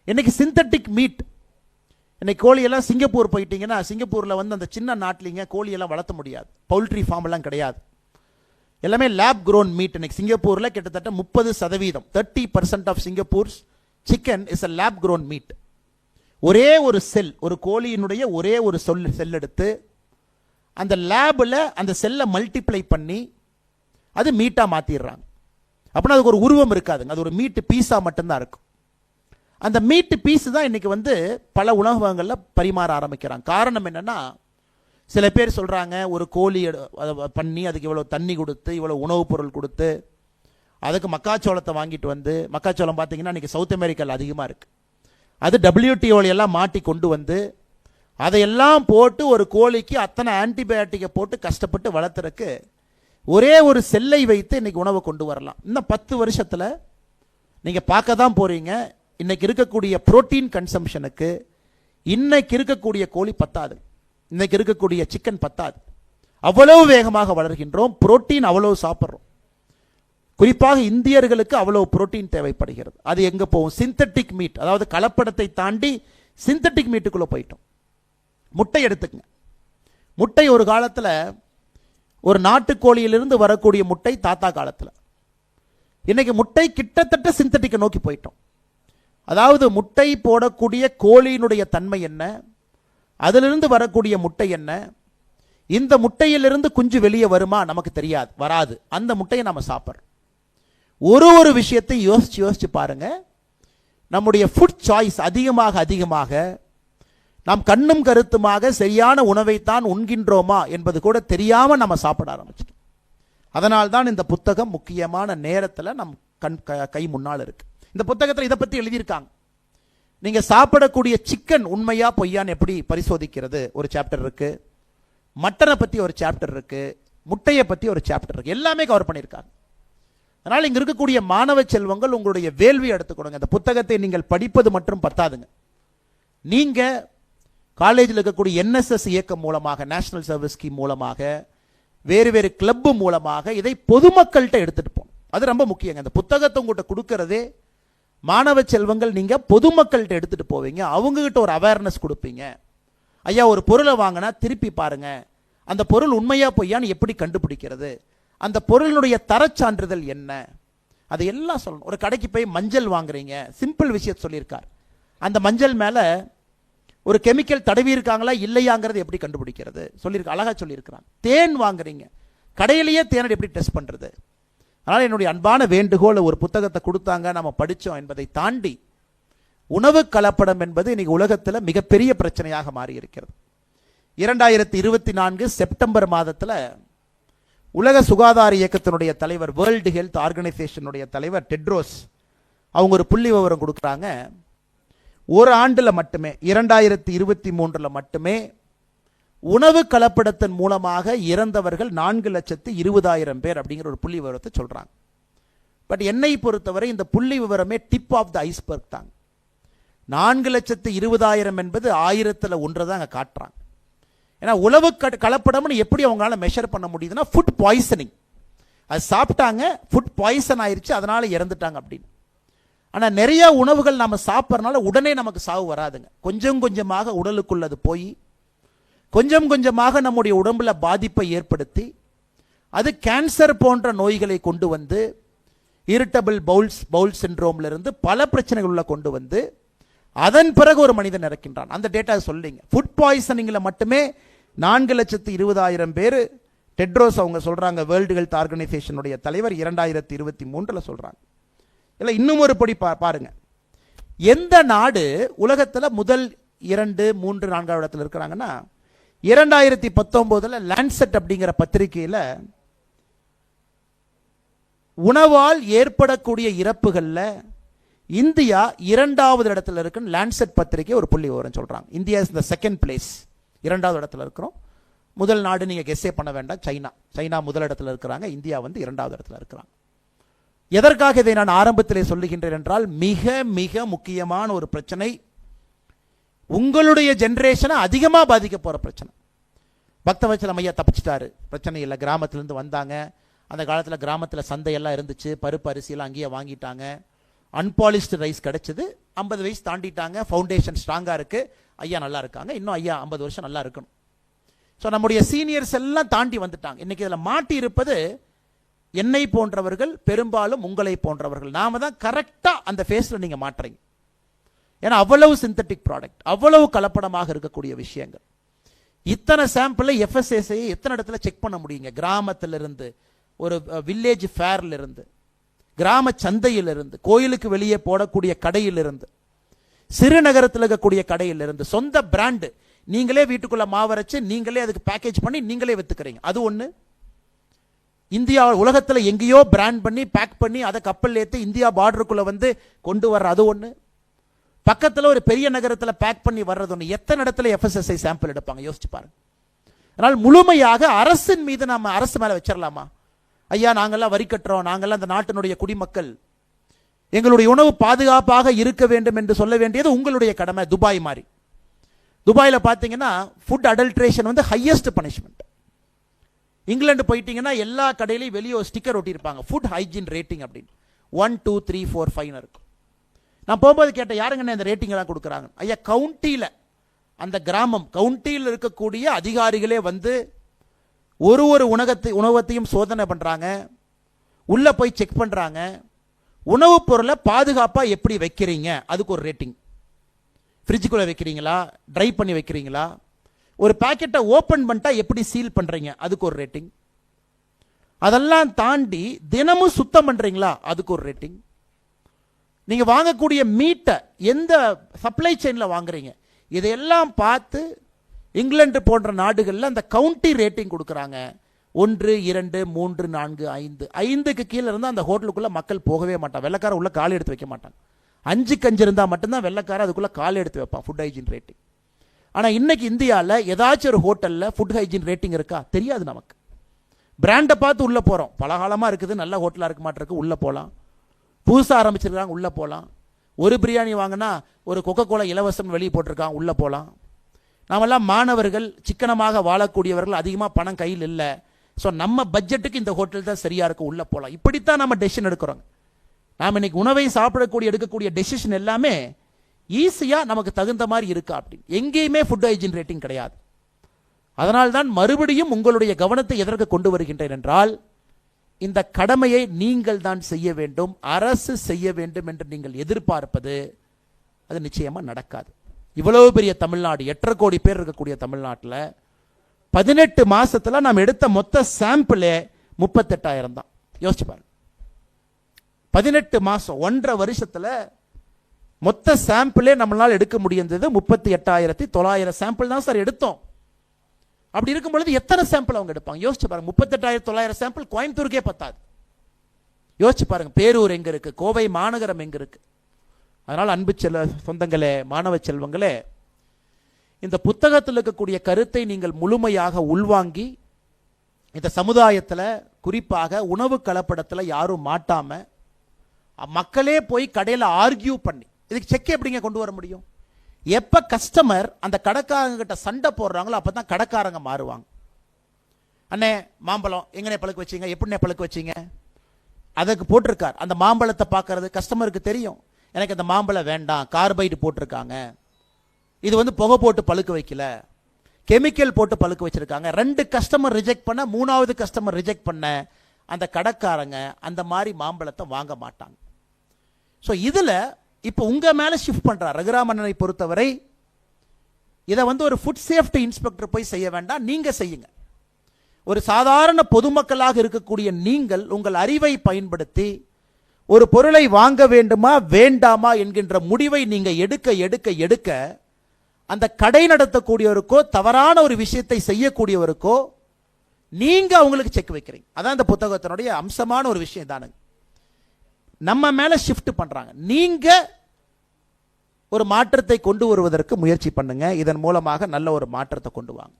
இன்னைக்கு சிந்தட்டிக் மீட், இன்னைக்கு கோழியெல்லாம் சிங்கப்பூர் போயிட்டீங்கன்னா சிங்கப்பூரில் வந்து அந்த சின்ன நாட்டிலிங்க கோழியெல்லாம் வளர்த்த முடியாது, பவுல்ட்ரி ஃபார்ம் எல்லாம் கிடையாது, எல்லாமே லேப் க்ரோன் மீட். இன்னைக்கு சிங்கப்பூரில் கிட்டத்தட்ட 30%, 30% of Singapore's chicken is a lab grown meat. ஒரே ஒரு செல், ஒரு கோழியினுடைய ஒரே ஒரு செல் எடுத்து அந்த லேபில் அந்த செல்லை மல்டிப்ளை பண்ணி அது மீட்டாக மாற்றிடுறாங்க. அப்படின்னா அதுக்கு ஒரு உருவம் இருக்காதுங்க, அது ஒரு மீட்டு பீஸா மட்டும்தான் இருக்கும். அந்த மீட்டு பீஸ் தான் இன்னைக்கு வந்து பல உணவகங்களில் பரிமாற ஆரம்பிக்கிறாங்க. காரணம் என்னன்னா, சில பேர் சொல்றாங்க ஒரு கோழி பண்ணி அதுக்கு இவ்வளோ தண்ணி கொடுத்து இவ்வளோ உணவுப் பொருள் கொடுத்து அதுக்கு மக்காச்சோளத்தை வாங்கிட்டு வந்து, மக்காச்சோளம் பார்த்தீங்கன்னா இன்னைக்கு சவுத் அமெரிக்காவில் அதிகமாக இருக்கு, அது WTO எல்லாம் மாட்டி கொண்டு வந்து அதையெல்லாம் போட்டு ஒரு கோழிக்கு அத்தனை ஆன்டிபயோட்டிக்கை போட்டு கஷ்டப்பட்டு வளர்த்துறதுக்கு ஒரே ஒரு செல்லை வைத்து இன்னைக்கு உணவை கொண்டு வரலாம். இன்னும் 10 வருஷத்துல நீங்க பார்க்க தான் போறீங்க. இன்னைக்கு இருக்கக்கூடிய புரோட்டீன் கன்சம்ஷனுக்கு இன்னைக்கு இருக்கக்கூடிய கோழி பத்தாது, இன்னைக்கு இருக்கக்கூடிய சிக்கன் பத்தாது. அவ்வளவு வேகமாக வளர்கின்றோம், புரோட்டீன் அவ்வளவு சாப்பிட்றோம். குறிப்பாக இந்தியர்களுக்கு அவ்வளவு புரோட்டீன் தேவைப்படுகிறது. அது எங்க போகும்? சிந்தட்டிக் மீட், அதாவது கலப்படத்தை தாண்டி சிந்தட்டிக் மீட்டுக்குள்ள போயிட்டோம். முட்டை எடுத்துக்கங்க. முட்டை ஒரு காலத்துல ஒரு நாட்டுக்கோழியிலிருந்து வரக்கூடிய முட்டை தாத்தா காலத்துல. இன்னைக்கு முட்டை கிட்டத்தட்ட சிந்தட்டிக்கை நோக்கி போயிட்டோம். அதாவது முட்டை போடக்கூடிய கோழியினுடைய தன்மை என்ன, அதிலிருந்து வரக்கூடிய முட்டை என்ன, இந்த முட்டையிலிருந்து குஞ்சு வெளியே வருமா நமக்கு தெரியாது, வராது. அந்த முட்டையை நம்ம சாப்பிட்றோம். ஒரு விஷயத்தை யோசிச்சு பாருங்க. நம்முடைய ஃபுட் சாய்ஸ் அதிகமாக நாம் கண்ணும் கருத்துமாக சரியான உணவைத்தான் உண்கின்றோமா என்பது கூட தெரியாம நம்ம சாப்பிட ஆரம்பிச்சிட்டோம். அதனால்தான் இந்த புத்தகம் முக்கியமான நேரத்தில் நம் கை முன்னால் இருக்கு. இந்த புத்தகத்தில் இதை பத்தி எழுதியிருக்காங்க. நீங்க சாப்பிடக்கூடிய சிக்கன் உண்மையா பொய்யான்னு எப்படி பரிசோதிக்கிறது ஒரு சாப்டர் இருக்கு, மட்டனை பத்தி ஒரு சாப்டர் இருக்கு, முட்டையை பத்தி ஒரு சாப்டர் இருக்கு, எல்லாமே கவர் பண்ணியிருக்காங்க. அதனால் இங்க இருக்கக்கூடிய மாணவ செல்வங்கள் உங்களுடைய வேள்வி எடுத்துக்கொடுங்க. இந்த புத்தகத்தை நீங்கள் படிப்பது மட்டும் பத்தாதுங்க. நீங்க காலேஜில் இருக்கக்கூடிய NSS இயக்கம் மூலமாக, நேஷனல் சர்வீஸ் ஸ்கீம் மூலமாக, வேறு வேறு கிளப்பு மூலமாக இதை பொதுமக்கள்கிட்ட எடுத்துட்டு போகணும். அது ரொம்ப முக்கியங்க. இந்த புத்தகத்தை உங்கள்கிட்ட கொடுக்கறதே மாணவ செல்வங்கள், நீங்க பொதுமக்கள்கிட்ட எடுத்துட்டு போவீங்க, அவங்க கிட்ட ஒரு அவேர்னஸ் கொடுப்பீங்க. ஐயா ஒரு பொருளை வாங்கினா திருப்பி பாருங்க, அந்த பொருள் உண்மையா பொய்யான்னு எப்படி கண்டுபிடிக்கிறது, அந்த பொருளினுடைய தரச்சான்றிதழ் என்ன, அதை எல்லாம் சொல்லணும். ஒரு கடைக்கு போய் மஞ்சள் வாங்குறீங்க, சிம்பிள் விஷயத்தை சொல்லியிருக்கார். அந்த மஞ்சள் மேல ஒரு கெமிக்கல் தடவி இருக்காங்களா இல்லையாங்கிறது எப்படி கண்டுபிடிக்கிறது சொல்லியிருக்க, அழகா சொல்லியிருக்கிறாங்க. தேன் வாங்குறீங்க, கடையிலேயே தேனை எப்படி டெஸ்ட் பண்றது. அதனால் என்னுடைய அன்பான வேண்டுகோள், ஒரு புத்தகத்தை கொடுத்தாங்க, நம்ம படித்தோம் என்பதை தாண்டி உணவு கலப்படம் என்பது இன்னைக்கு உலகத்தில் மிகப்பெரிய பிரச்சனையாக மாறி இருக்கிறது. 2024 செப்டம்பர் மாதத்தில் உலக சுகாதார இயக்கத்தினுடைய தலைவர், வேர்ல்டு ஹெல்த் ஆர்கனைசேஷனுடைய தலைவர் டெட்ரோஸ் அவங்க ஒரு புள்ளி விவரம் கொடுக்குறாங்க. ஒரு ஆண்டில் மட்டுமே 2023 மட்டுமே உணவு கலப்படத்தின் மூலமாக இறந்தவர்கள் 4,20,000 பேர் அப்படிங்கிற ஒரு புள்ளி விவரத்தை சொல்றாங்க. பட் என்னை பொறுத்தவரை இந்த புள்ளி விவரமே டிப் ஆஃப் த ஐஸ்பர்க் தாங்க. 4,20,000 என்பது 1000ல் 1 தான் அங்கே காட்டுறாங்க. ஏன்னா உணவு கலப்படம்னு எப்படி அவங்களால மெஷர் பண்ண முடியுதுன்னா, ஃபுட் பாய்சனிங், அது சாப்பிட்டாங்க, ஃபுட் பாய்சன் ஆயிடுச்சு, அதனால இறந்துட்டாங்க அப்படின்னு. ஆனால் நிறைய உணவுகள் நம்ம சாப்பிட்றதுனால உடனே நமக்கு சாவு வராதுங்க. கொஞ்சம் கொஞ்சமாக உடலுக்குள்ள அது போய் கொஞ்சம் கொஞ்சமாக நம்முடைய உடம்புல பாதிப்பை ஏற்படுத்தி அது கேன்சர் போன்ற நோய்களை கொண்டு வந்து, இரிட்டபிள் பவுல் சிண்ட்ரோம்ல இருந்து பல பிரச்சனைகளுள்ள கொண்டு வந்து அதன் பிறகு ஒரு மனிதன் இறக்கின்றான். அந்த டேட்டா சொல்லிங்க. ஃபுட் பாய்சனிங்ல மட்டுமே 4,20,000 பேர் டெட்ரோஸ் அவங்க சொல்றாங்க, வேர்ல்டு ஹெல்த் ஆர்கனைசேஷனுடைய தலைவர் 2023 சொல்றாங்க. இல்லை இன்னும் ஒரு படி பாருங்க, எந்த நாடு உலகத்தில் முதல் 2, 3, 4 இடத்துல இருக்கிறாங்கன்னா, 2019 லான்செட் அப்படிங்கிற பத்திரிகையில் உணவால் ஏற்படக்கூடிய இறப்புகளில் இந்தியா 2வது இடத்துல இருக்குன்னு லான்செட் பத்திரிகை ஒரு புள்ளி விவரம் சொல்றாங்க. India is the second place, 2வது இடத்துல இருக்கிறோம். முதல் நாடு நீங்க கெஸ்ஸே பண்ண வேண்டாம், சைனா முதல் இடத்துல இருக்கிறாங்க, இந்தியா 2வது இடத்துல இருக்கிறாங்க. எதற்காக இதை நான் ஆரம்பத்திலே சொல்லுகின்றேன் என்றால், மிக மிக முக்கியமான ஒரு பிரச்சனை, உங்களுடைய ஜெனரேஷனை அதிகமாக பாதிக்க போற பிரச்சனை. பக்தவச்சலம் ஐயா தப்பிச்சிட்டாரு, பிரச்சனை இல்லை, கிராமத்திலிருந்து வந்தாங்க. அந்த காலத்தில் கிராமத்தில் சந்தையெல்லாம் இருந்துச்சு, பருப்பு அரிசியெல்லாம் அங்கேயே வாங்கிட்டாங்க, அன்பாலிஷ்டு ரைஸ் கிடைச்சது, 50 வயசு தாண்டிட்டாங்க, ஃபவுண்டேஷன் ஸ்ட்ராங்காக இருக்கு, ஐயா நல்லா இருக்காங்க, இன்னும் ஐயா 50 வருஷம் நல்லா இருக்கணும். ஸோ நம்முடைய சீனியர்ஸ் எல்லாம் தாண்டி வந்துட்டாங்க. இன்னைக்கு இதில் மாட்டி இருப்பது என்னை போன்றவர்கள், பெரும்பாலும் உங்களை போன்றவர்கள். நாம தான் கரெக்டாக அந்த ஃபேஸில் நீங்கள் மாட்டுறீங்க. ஏன்னா அவ்வளவு சிந்தட்டிக் ப்ராடக்ட், அவ்வளவு கலப்படமாக இருக்கக்கூடிய விஷயங்கள். இத்தனை சாம்பிளை எஃப்எஸ்எஸ்ஐ எத்தனை இடத்துல செக் பண்ண முடியுங்க? கிராமத்திலிருந்து, ஒரு வில்லேஜ் ஃபேர்ல இருந்து, கிராம சந்தையிலிருந்து, கோயிலுக்கு வெளியே போடக்கூடிய கடையிலிருந்து, சிறு நகரத்தில் இருக்கக்கூடிய கடையிலிருந்து, சொந்த பிராண்டு, நீங்களே வீட்டுக்குள்ள மாவரைச்சு நீங்களே அதுக்கு பேக்கேஜ் பண்ணி நீங்களே வித்துக்கிறீங்க. அது ஒன்று. இந்தியா உலகத்தில் எங்கேயோ பிராண்ட் பண்ணி பேக் பண்ணி அதை கப்பல் ஏற்றி இந்தியா பார்டருக்குள்ள வந்து கொண்டு வர்ற அது ஒன்று. பக்கத்தில் ஒரு பெரிய நகரத்தில் பேக் பண்ணி வர்றது ஒன்று. எத்தனை இடத்துல எஃப்எஸ்எஸ்ஐ சாம்பிள் எடுப்பாங்க யோசிச்சு பாருங்க. அதனால் முழுமையாக அரசின் மீது நம்ம அரசு மேலே வச்சிடலாமா? ஐயா நாங்கள்லாம் வரி கட்டுறோம், நாங்கள்லாம் அந்த நாட்டினுடைய குடிமக்கள், எங்களுடைய உணவு பாதுகாப்பாக இருக்க வேண்டும் என்று சொல்ல வேண்டியது உங்களுடைய கடமை. துபாய் மாதிரி, துபாயில் பார்த்தீங்கன்னா ஃபுட் அடல்ட்ரேஷன் வந்து ஹையஸ்ட் பனிஷ்மெண்ட். இங்கிலாந்து போயிட்டீங்கன்னா எல்லா கடையிலையும் வெளியே ஒரு ஸ்டிக்கர் ஒட்டியிருப்பாங்க, ஃபுட் ஹைஜீன் ரேட்டிங் அப்படின்னு, 1, 2, 3, 4, 5 இருக்கும். நான் போகும்போது கேட்டேன், யாருங்கண்ணே இந்த ரேட்டிங் எல்லாம் கொடுக்குறாங்க? ஐயா கவுண்டியில், அந்த கிராமம் கவுண்டியில் இருக்கக்கூடிய அதிகாரிகளே வந்து ஒரு உணவத்தையும் சோதனை பண்ணுறாங்க, உள்ளே போய் செக் பண்ணுறாங்க, உணவுப் பொருளை பாதுகாப்பாக எப்படி வைக்கிறீங்க அதுக்கு ஒரு ரேட்டிங். ஃப்ரிட்ஜுக்குள்ளே வைக்கிறீங்களா, ட்ரை பண்ணி வைக்கிறீங்களா, ஒரு பாக்கெட்டை ஓப்பன் பண்ணிட்டா எப்படி சீல் பண்ணுறீங்க அதுக்கு ஒரு ரேட்டிங். அதெல்லாம் தாண்டி தினமும் சுத்தம் பண்ணுறீங்களா அதுக்கு ஒரு ரேட்டிங். நீங்கள் வாங்கக்கூடிய மீட்டை எந்த சப்ளை செயினில் வாங்குறீங்க இதையெல்லாம் பார்த்து இங்கிலாந்து போன்ற நாடுகளில் அந்த கவுண்டி ரேட்டிங் கொடுக்குறாங்க. 1, 2, 3, 4, 5. 5க்கு கீழே இருந்தால் அந்த ஹோட்டலுக்குள்ளே மக்கள் போகவே மாட்டான். வெள்ளைக்காரன் உள்ள கால் எடுத்து வைக்க மாட்டாங்க. 5க்கு 5 இருந்தால் மட்டும்தான் வெள்ளைக்காரன் அதுக்குள்ளே கால் எடுத்து வைப்பான். Food hygiene rating. ஆனால் இன்னைக்கு இந்தியாவில் ஏதாச்சும் ஒரு ஹோட்டலில் ஃபுட் ஹைஜீன் ரேட்டிங் இருக்கா? தெரியாது நமக்கு. பிராண்டை பார்த்து உள்ளே போகிறோம், பலகாலமாக இருக்குது, நல்ல ஹோட்டலாக இருக்க மாட்டிருக்கு, உள்ளே போகலாம். புதுசாக ஆரம்பிச்சிருக்காங்க, உள்ளே போகலாம். ஒரு பிரியாணி வாங்கினா ஒரு கொக்கோ கோலா இலவசம் வெளியே போட்டிருக்காங்க, உள்ளே போகலாம். நாமெல்லாம் மாணவர்கள், சிக்கனமாக வாழக்கூடியவர்கள், அதிகமாக பணம் கையில் இல்லை, ஸோ நம்ம பட்ஜெட்டுக்கு இந்த ஹோட்டல் தான் சரியா இருக்கும், உள்ள போகலாம். இப்படித்தான் நம்ம டெசிஷன் எடுக்கிறோங்க. நாம் இன்னைக்கு உணவை சாப்பிடக்கூடிய எடுக்கக்கூடிய டெசிஷன் எல்லாமே ஈஸியா நமக்கு தகுந்த மாதிரி இருக்கா அப்படின்னு. எங்கேயுமே ஃபுட் ஹைஜீன் ரேட்டிங் கிடையாது. அதனால்தான் மறுபடியும் உங்களுடைய கவனத்தை எதற்கு கொண்டு வருகின்றேன் என்றால், இந்த கடமையை நீங்கள் தான் செய்ய வேண்டும், அரசு செய்ய வேண்டும் என்று நீங்கள் எதிர்பார்ப்பது அது நிச்சயமா நடக்காது. இவ்வளவு பெரிய தமிழ்நாடு, 8.5 கோடி பேர் இருக்கக்கூடிய தமிழ்நாட்டில் 18 மாசத்துல நாம் எடுத்த மொத்த சாம்பிளே 38,000 தான். யோசிச்சு பாருங்க, 18 மாசம் 1.5 வருஷத்துல மொத்த சாம்பிளே நம்மளால் எடுக்க முடிந்தது 38,900 சாம்பிள் தான் சார் எடுத்தோம். அப்படி இருக்கும் பொழுது எத்தனை சாம்பிள் அவங்க எடுப்பாங்க? யோசிச்சு பாருங்க. 38,900 சாம்பிள் கோயம்புத்தூருக்கே பத்தாது. யோசிச்சு பாருங்க, பேரூர் எங்க இருக்கு, கோவை மாநகரம் எங்க இருக்கு. அதனால் அன்பு சொந்தங்களே, மாணவ செல்வங்களே, இந்த புத்தகத்தில் இருக்கக்கூடிய கருத்தை நீங்கள் முழுமையாக உள்வாங்கி, இந்த சமுதாயத்தில் குறிப்பாக உணவு கலப்படத்தில் யாரும் மாட்டாம மக்களே போய் கடையில் ஆர்கியூ பண்ணி, இதுக்கு செக் எப்படிங்க கொண்டு வர முடியும்? எப்ப கஸ்டமர் அந்த கடைக்காரங்க கிட்ட சண்டை போடுறாங்களோ அப்பதான் கடைக்காரங்க மாறுவாங்க. அண்ணே மாம்பழம் எங்கனே பழுக்க வச்சீங்க, எப்படினே பழுக்க வச்சீங்க, அதுக்கு போட்டிருக்கார். அந்த மாம்பழத்தை பார்க்கறது கஸ்டமருக்கு தெரியும். எனக்கு அந்த மாம்பழம் வேண்டாம், கார்பைடு போட்டிருக்காங்க, இது வந்து புகை போட்டு பழுக்க வைக்கல, கெமிக்கல் போட்டு பழுக்க வச்சிருக்காங்க. 2 கஸ்டமர் ரிஜெக்ட் பண்ண, 3வது கஸ்டமர் ரிஜெக்ட் பண்ண அந்த கடைக்காரங்க அந்த மாதிரி மாம்பழத்தை வாங்க மாட்டாங்க. ஸோ இதுல இப்போ உங்க மேல ஷிஃப்ட் பண்றார் ரகுராமண்ணனை பொறுத்தவரை. இதை வந்து ஒரு ஃபுட் சேஃப்டி இன்ஸ்பெக்டர் போய் செய்ய வேண்டாம், நீங்க செய்யுங்க. ஒரு சாதாரண பொதுமக்களாக இருக்கக்கூடிய நீங்கள் உங்கள் அறிவை பயன்படுத்தி ஒரு பொருளை வாங்க வேண்டுமா வேண்டாமா என்கின்ற முடிவை நீங்க எடுக்க எடுக்க எடுக்க அந்த கடை நடத்தக்கூடியவருக்கோ தவறான ஒரு விஷயத்தை செய்யக்கூடியவருக்கோ நீங்க அவங்களுக்கு செக் வைக்கிறீங்க. அதான் இந்த புத்தகத்தினுடைய அம்சமான ஒரு விஷயம் தானுங்க. நம்ம மேல ஷிஃப்ட் பண்றாங்க. நீங்க ஒரு மாற்றத்தை கொண்டு வருவதற்கு முயற்சி பண்ணுங்க. இதன் மூலமாக நல்ல ஒரு மாற்றத்தை கொண்டு வாங்க.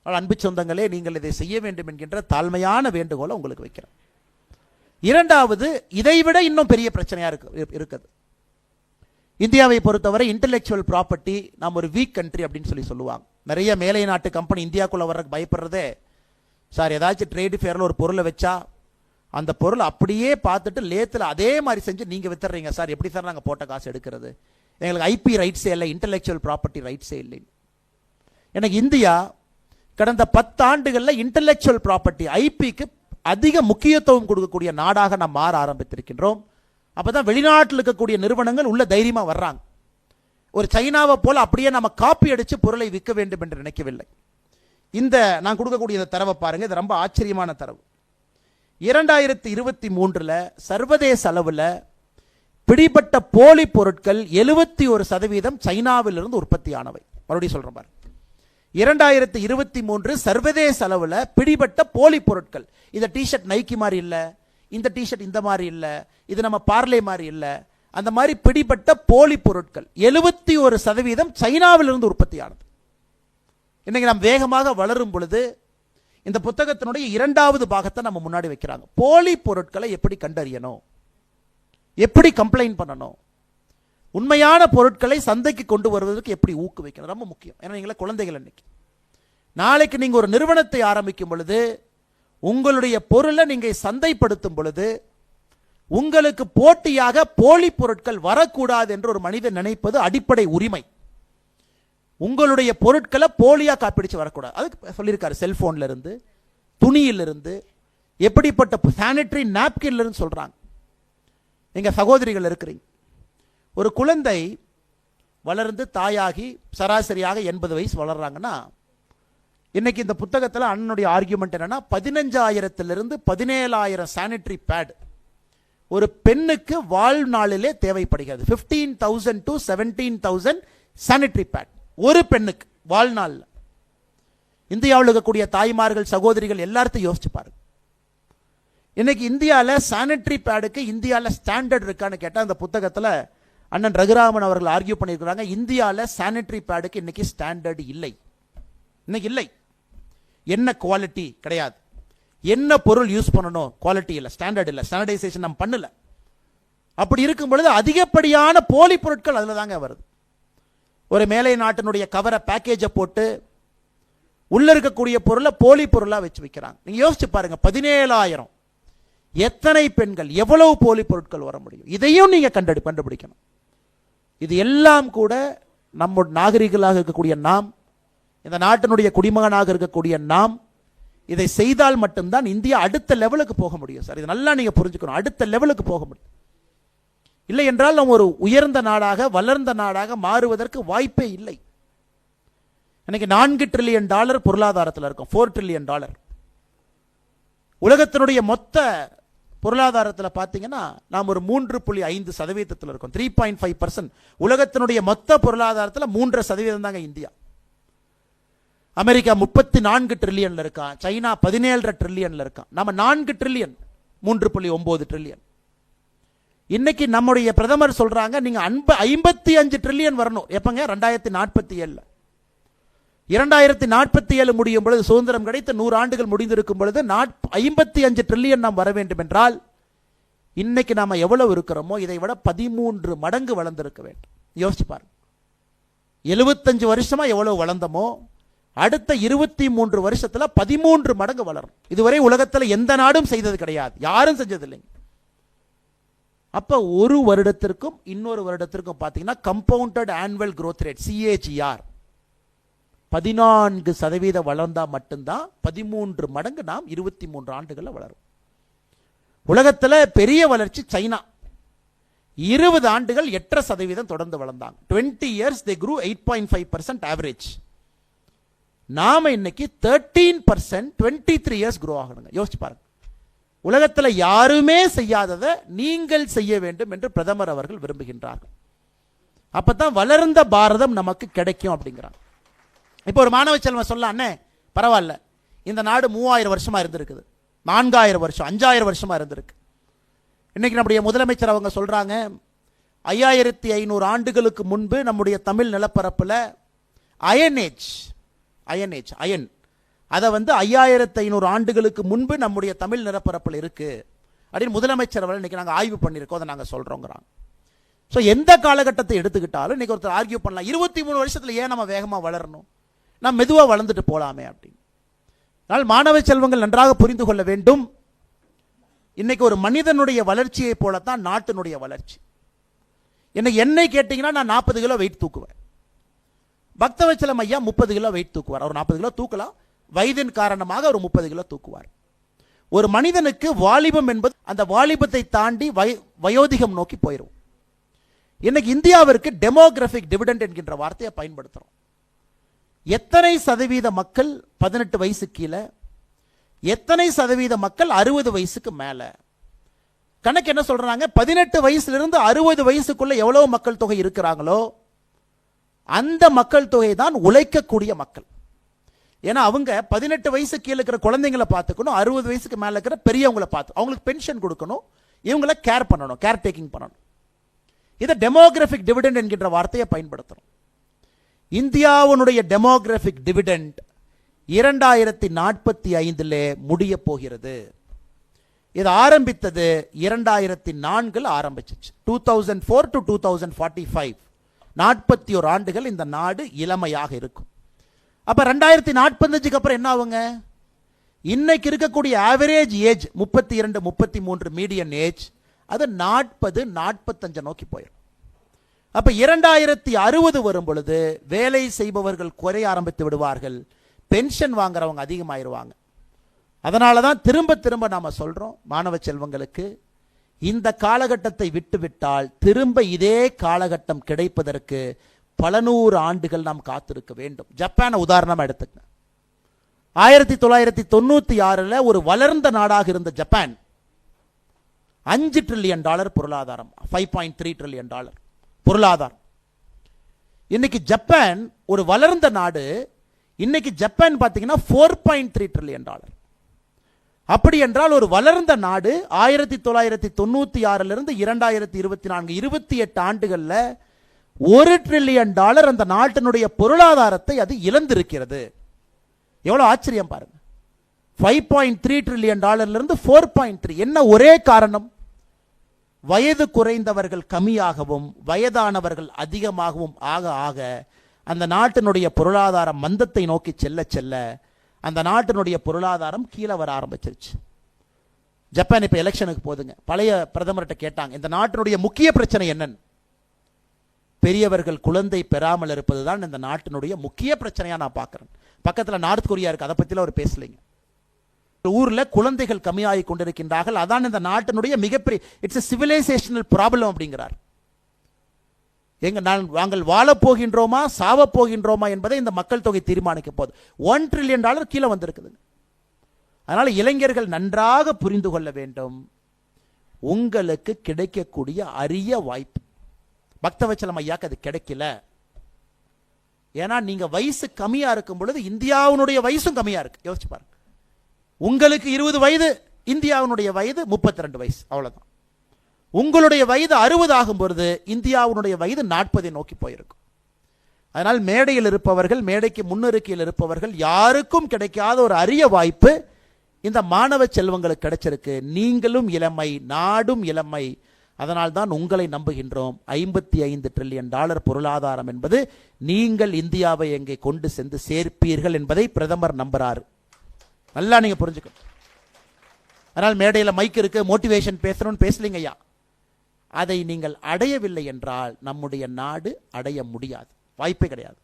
அன்பு சொந்தங்களே, நீங்கள் இதை செய்ய வேண்டும் என்கின்ற தாழ்மையான வேண்டுகோளை உங்களுக்கு வைக்கிறேன். இரண்டாவது, இதைவிட இன்னும் பெரிய பிரச்சனையா இருக்குது. இந்தியாவை பொறுத்தவரை இன்டெலெக்சுவல் ப்ராப்பர்ட்டி நாம் ஒரு வீக் கண்ட்ரி அப்படின்னு சொல்லுவாங்க. நிறைய மேலை நாட்டு கம்பெனி இந்தியாவுக்குள்ள வர்றதுக்கு பயப்படுறதே, சார் ஏதாச்சும் ட்ரேடு ஃபேரில் ஒரு பொருளை வச்சா அந்த பொருள் அப்படியே பார்த்துட்டு லேத்தில் அதே மாதிரி செஞ்சு நீங்கள் வித்துறீங்க சார், எப்படி சார் நாங்கள் போட்ட காசு எடுக்கிறது, எங்களுக்கு ஐபி ரைட்ஸே இல்லை, இன்டெலெக்சுவல் ப்ராப்பர்ட்டி ரைட்ஸே இல்லை. எனக்கு இந்தியா கடந்த 10 ஆண்டுகளில் இன்டெலெக்சுவல் ப்ராப்பர்ட்டி ஐபிக்கு அதிக முக்கியத்துவம் கொடுக்கக்கூடிய நாடாக நாம் மாற ஆரம்பித்திருக்கின்றோம். அப்பதான் வெளிநாட்டில் இருக்கக்கூடிய நிறுவனங்கள் உள்ள தைரியமா வர்றாங்க. ஒரு சைனாவை போல அப்படியே நம்ம காப்பி அடிச்சு பொருளை விற்க வேண்டும் என்று நினைக்கவில்லை. இந்த நான் கொடுக்கக்கூடிய இந்த தரவை பாருங்க, இது ரொம்ப ஆச்சரியமான தரவு. 2023 சர்வதேச அளவில் பிடிபட்ட போலி பொருட்கள் 71% சைனாவிலிருந்து உற்பத்தி ஆனவை. மறுபடியும் சொல்றேன் பாருங்க, 2023 சர்வதேச அளவில் பிடிபட்ட போலி பொருட்கள். இந்த டிஷர்ட் நைக்கி மாதிரி இல்ல, இந்த டிஷர்ட் இந்த மாதிரி இல்ல, இது நம்ம பார்லே மாதிரி இல்ல, அந்த மாதிரி பிடிபட்ட போலி பொருட்கள் 71% சைனாவிலிருந்து உற்பத்தி ஆனது. இன்னைக்கு நாம் வேகமாக வளரும் பொழுது இந்த புத்தகத்தினுடைய 2வது பாகத்தை நம்ம முன்னாடி வைக்கிறாங்க. போலி பொருட்களை எப்படி கண்டறியணும், எப்படி கம்ப்ளைண்ட் பண்ணணும், உண்மையான பொருட்களை சந்தைக்கு கொண்டு வருவதற்கு எப்படி ஊக்குவிக்கணும், ரொம்ப முக்கியம். ஏன்னா நீங்கள குழந்தைகள், இன்னைக்கு நாளைக்கு நீங்க ஒரு நிறுவனத்தை ஆரம்பிக்கும் பொழுது உங்களுடைய பொருளை நீங்க சந்தைப்படுத்தும் பொழுது உங்களுக்கு போட்டியாக போலி பொருட்கள் வரக்கூடாது என்று ஒரு மனிதன் நினைப்பது அடிப்படை உரிமை. உங்களுடைய பொருட்களை போலியா காப்பிடிச்சு வரக்கூடாது. அதுக்கு சொல்லியிருக்காரு, செல்போன்ல இருந்து, துணியிலிருந்து, எப்படிப்பட்ட சானிட்டரி நாப்கின்ல இருந்து சொல்றாங்க. எங்க சகோதரிகள் இருக்கிறீங்க, ஒரு குழந்தை வளர்ந்து தாயாகி சராசரியாக 80 வயசு வளர்றாங்கன்னா, இன்னைக்கு இந்த புத்தகத்தில் அண்ணனுடைய ஆர்கியூமெண்ட் என்னன்னா 15,000 to 17,000 சானிட்டரி பேட் ஒரு பெண்ணுக்கு வாழ்நாளிலே தேவைப்படுகிறது. 15,000 to 17,000 சானிட்டரி பேட் ஒரு பெண்ணுக்கு வாழ்நாள். இந்தியாவில் இருக்கக்கூடிய தாய்மார்கள் சகோதரிகள் எல்லாத்தையும் யோசிச்சு பாருங்க. இன்னைக்கு இந்தியாவில் சானிட்டரி பேடுக்கு இந்தியாவில் ஸ்டாண்டர்ட் இருக்கான்னு கேட்டால் அந்த புத்தகத்தில் அண்ணன் ரகுராமன் அவர்கள் ஆர்கியூ பண்ணியிருக்கிறாங்க. இந்தியாவில் சானிட்டரி பேடுக்கு இன்னைக்கு ஸ்டாண்டர்ட் இல்லை, இன்னைக்கு இல்லை. என்ன குவாலிட்டி கிடையாது, என்ன பொருள் யூஸ் பண்ணணும் குவாலிட்டி இல்லை, ஸ்டாண்டர்ட் இல்லை, ஸ்டாண்டர்டைசேஷன் நம்ம பண்ணல. அப்படி இருக்கும் பொழுது அதிகப்படியான போலி பொருட்கள் அதில் தாங்க வருது. ஒரு மேலை நாட்டினுடைய கவரை பேக்கேஜை போட்டு உள்ள இருக்கக்கூடிய பொருளை போலி பொருளா வச்சு விற்கிறாங்க. நீங்க யோசிச்சு பாருங்க, 17,000 எத்தனை பெண்கள், எவ்வளவு போலி பொருட்கள் வர முடியும்? இதையும் நீங்க கண்டுபிடிக்கணும். இது எல்லாம் கூட நம்ம நாகரிகர்களாக இருக்கக்கூடிய நாம், இந்த நாட்டினுடைய குடிமகனாக இருக்கக்கூடிய நாம் இதை செய்தால் மட்டும்தான் இந்தியா அடுத்த லெவலுக்கு போக முடியும் சார். இது நல்லா நீங்க புரிஞ்சுக்கணும். அடுத்த லெவலுக்கு போக முடியும். இல்லை என்றால் நம்ம ஒரு உயர்ந்த நாடாக, வளர்ந்த நாடாக மாறுவதற்கு வாய்ப்பே இல்லை. இன்னைக்கு $4 trillion பொருளாதாரத்தில் இருக்கும். $4 trillion. உலகத்தினுடைய மொத்த பொருளாதாரத்தில் பார்த்தீங்கன்னா நாம் ஒரு 3.5% இருக்கும். 3.5%. உலகத்தினுடைய மொத்த பொருளாதாரத்தில் 3% தாங்க இந்தியா. அமெரிக்கா 34 trillion இருக்கான், சைனா 17.5 trillion இருக்கான், நம்ம 4 trillion, 3.9 trillion. இன்னைக்கு நம்முடைய பிரதமர் சொல்றாங்க நீங்க 55 trillion வரணும். எப்பங்க? 2047. 2047 முடியும் பொழுது, சுதந்திரம் கிடைத்து 100 ஆண்டுகள் முடிந்திருக்கும் பொழுது 55 trillion நாம் வர வேண்டும் என்றால் இன்னைக்கு நாம எவ்வளவு இருக்கிறோமோ இதை விட 13 மடங்கு வளர்ந்திருக்க வேண்டும். யோசிச்சு பாருங்க. 75 வருஷமா எவ்வளவு வளர்ந்தமோ அடுத்த 23 வருஷத்துல 13 மடங்கு வளரும். இதுவரை உலகத்துல எந்த நாடும் செய்தது கிடையாது, யாரும் செஞ்சது இல்லைங்க. அப்ப ஒரு வருடத்திற்கும் இன்னொரு வருடத்திற்கும் பாத்தீங்கன்னா compounded annual growth rate CAGR 14% வளர்ந்தா மட்டும்தான் 13 மடங்கு நாம் 23 ஆண்டுகள்ல வளரும். உலகத்துல பெரிய வளர்ச்சி சைனா 20 ஆண்டுகள் 8% தொடர்ந்து வளர்ந்தாங்க. 20 years they grew 8.5% average. நாம இன்னைக்கு 13% 23 years grow ஆகணுங்க. யோசிச்சு பாருங்க. உலகத்துல யாருமே செய்யாததை நீங்கள் செய்ய வேண்டும் என்று பிரதமர் அவர்கள் விரும்புகின்றார்கள். அப்பதான் வளர்ந்த பாரதம் நமக்கு கிடைக்கும் அப்படிங்கிறாங்க. இப்போ ஒரு மாணவ செல்வன் சொல்ல, அண்ணே பரவாயில்ல, இந்த நாடு 3000 வருஷமா இருந்திருக்குது, 4000 வருஷம் 5000 வருஷமா இருந்திருக்கு. இன்னைக்கு நம்முடைய முதலமைச்சர் அவங்க சொல்றாங்க 5500 ஆண்டுகளுக்கு முன்பு நம்முடைய தமிழ் நிலப்பரப்புல அயன் அதை 5500 ஆண்டுகளுக்கு முன்பு நம்முடைய தமிழ் நிலப்பரப்பில் இருக்கு அப்படின்னு முதலமைச்சர் அவர்கள் இன்னைக்கு நாங்கள் ஆய்வு பண்ணியிருக்கோம், அதை நாங்கள் சொல்றோங்கிறாங்க. ஸோ எந்த காலகட்டத்தை எடுத்துக்கிட்டாலும் இன்னைக்கு ஒருத்தர் ஆர்கியூ பண்ணலாம், 23 வருஷத்துல ஏன் நம்ம வேகமாக வளரணும், நம்ம மெதுவாக வளர்ந்துட்டு போலாமே அப்படின்னு. அதனால் மாணவ செல்வங்கள் நன்றாக புரிந்து கொள்ள வேண்டும். இன்னைக்கு ஒரு மனிதனுடைய வளர்ச்சியை போலத்தான் நாட்டினுடைய வளர்ச்சி. இன்னைக்கு என்னை கேட்டீங்கன்னா நான் 40 கிலோ வெயிட் தூக்குவேன். பக்தவச்சலம் ஐயா 30 கிலோ வெயிட் தூக்குவார். அவர் 40 கிலோ தூக்கலாம், வயதின் காரணமாக ஒரு 30 கிலோ தூக்குவார். ஒரு மனிதனுக்கு வாலிபம் என்பது அந்த வாலிபத்தை தாண்டி வயோதிகம் நோக்கி போயிடும். இன்னைக்கு இந்தியாவிற்கு டெமோகிராபிக் டிவிடெண்ட் என்கின்ற வார்த்தையை பயன்படுத்துறோம். எத்தனை சதவீத மக்கள் 18 வயசு கீழே, எத்தனை சதவீத மக்கள் 60 வயசுக்கு மேல? கணக்கு என்ன சொல்றாங்க, 18 வயசுல இருந்து 60 வயசுக்குள்ள எவ்வளவு மக்கள் தொகை இருக்கிறாங்களோ அந்த மக்கள் தொகை தான் உழைக்கக்கூடிய மக்கள். ஏன்னா அவங்க 18 வயசு கீழே இருக்கிற குழந்தைங்களை பார்த்துக்கணும், 60 வயசுக்கு மேல இருக்கிற பெரியவங்களை பார்த்து அவங்களுக்கு பென்ஷன் கொடுக்கணும், இவங்களை கேர் பண்ணணும், கேர் டேக்கிங் பண்ணணும். இதை டெமோகிராபிக் டிவிடெண்ட் என்கின்ற வார்த்தையை பயன்படுத்தணும். இந்தியாவுடைய டெமோகிராபிக் டிவிடெண்ட் 2045 முடிய போகிறது. இது ஆரம்பித்தது 2004 ஆரம்பிச்சிச்சு. 2004 to 2045 41 ஆண்டுகள் இந்த நாடு இளமையாக இருக்கும். அப்ப 2045 அப்புறம் என்ன ஆகுங்க? இன்னைக்கு இருக்கக்கூடிய ஆவரேஜ் ஏஜ் 32 33 மீடியன் ஏஜ், அது 40 45 நோக்கி போயிடும். அப்ப 2060 வரும் பொழுது வேலை செய்பவர்கள் குறைய ஆரம்பித்து விடுவார்கள், பென்ஷன் வாங்குறவங்க அதிகமாயிருவாங்க. அதனாலதான் திரும்ப திரும்ப நாம சொல்றோம் மாணவ செல்வங்களுக்கு, இந்த காலகட்டத்தை விட்டுவிட்டால் திரும்ப இதே காலகட்டம் கிடைப்பதற்கு பல நூறு ஆண்டுகள் நாம் காத்திருக்க வேண்டும். ஜப்பானை உதாரணமா எடுத்துக்க. 1996 ஒரு வளர்ந்த நாடாக இருந்த ஜப்பான் $5 trillion பொருளாதாரம், $5.3 trillion பொருளாதாரம். இன்னைக்கு ஜப்பான் ஒரு வளர்ந்த நாடு. இன்னைக்கு ஜப்பான் பார்த்தீங்கன்னா $4.3 trillion. அப்படி என்றால் ஒரு வளர்ந்த நாடு 1996 இருந்து 2024 28 ஆண்டுகள்ல $1 trillion அந்த நாட்டினுடைய பொருளாதாரத்தை அது இழந்திருக்கிறது. எவ்வளவு ஆச்சரியம் பாருங்க. $5.3 trillion இருந்து 4.3. என்ன ஒரே காரணம்? வயது குறைந்தவர்கள் கம்மியாகவும் வயதானவர்கள் அதிகமாகவும் ஆக ஆக அந்த நாட்டினுடைய பொருளாதாரம் மந்தத்தை நோக்கி செல்ல செல்ல அந்த நாட்டினுடைய பொருளாதாரம் கீழே வர ஆரம்பிச்சிருச்சு. ஜப்பான் இப்போ எலெக்ஷனுக்கு போதுங்க. பழைய பிரதமர்கிட்ட கேட்டாங்க, இந்த நாட்டினுடைய முக்கிய பிரச்சனை என்னன்னு. பெரியவர்கள் குழந்தை பெறாமல் இருப்பது தான் இந்த நாட்டினுடைய முக்கிய பிரச்சனையா நான் பார்க்குறேன். பக்கத்தில் நார்த் கொரியா இருக்கு, அதை பற்றிலாம் அவர் பேசலைங்க. ஊரில் குழந்தைகள் கம்மியாகி கொண்டிருக்கின்றார்கள், அதான் இந்த நாட்டினுடைய மிகப்பெரிய இட்ஸ் சிவிலைசேஷனல் ப்ராப்ளம் அப்படிங்கிறார். நாங்கள் வாழப் போகின்றோமா சாவப் போகின்றோமா என்பதை இந்த மக்கள் தொகை தீர்மானிக்க போகுது. $1 trillion கீழே வந்திருக்குது. அதனால இளைஞர்கள் நன்றாக புரிந்து கொள்ள வேண்டும், உங்களுக்கு கிடைக்கக்கூடிய அரிய வாய்ப்பு. பக்தவச்சலம் ஐயாக்கு அது கிடைக்கல. ஏன்னா நீங்க வயசு கம்மியா இருக்கும் பொழுது இந்தியாவுடைய வயசும் கம்மியா இருக்கு. யோசிச்சு பாருங்க, உங்களுக்கு 20 வயது, இந்தியாவுடைய வயது 32 வயசு, அவ்வளவுதான். உங்களுடைய வயது 60 ஆகும் பொழுது இந்தியாவுடைய வயது 40 நோக்கி போயிருக்கும். அதனால் மேடையில் இருப்பவர்கள், மேடைக்கு முன்னிருக்கையில் இருப்பவர்கள் யாருக்கும் கிடைக்காத ஒரு அரிய வாய்ப்பு இந்த மாணவ செல்வங்களுக்கு கிடைச்சிருக்கு. நீங்களும் இளமை, நாடும் இளமை. அதனால் தான் உங்களை நம்புகின்றோம். $55 trillion பொருளாதாரம் என்பது நீங்கள் இந்தியாவை எங்கே கொண்டு சென்று சேர்ப்பீர்கள் என்பதை பிரதமர் நம்புறாரு. நல்லா நீங்க புரிஞ்சுக்கணும். அதனால் மேடையில் மைக் இருக்கு, மோட்டிவேஷன் பேசணும்னு பேசலீங்க ஐயா. அதை நீங்கள் அடையவில்லை என்றால் நம்முடைய நாடு அடைய முடியாது, வாய்ப்பே கிடையாது.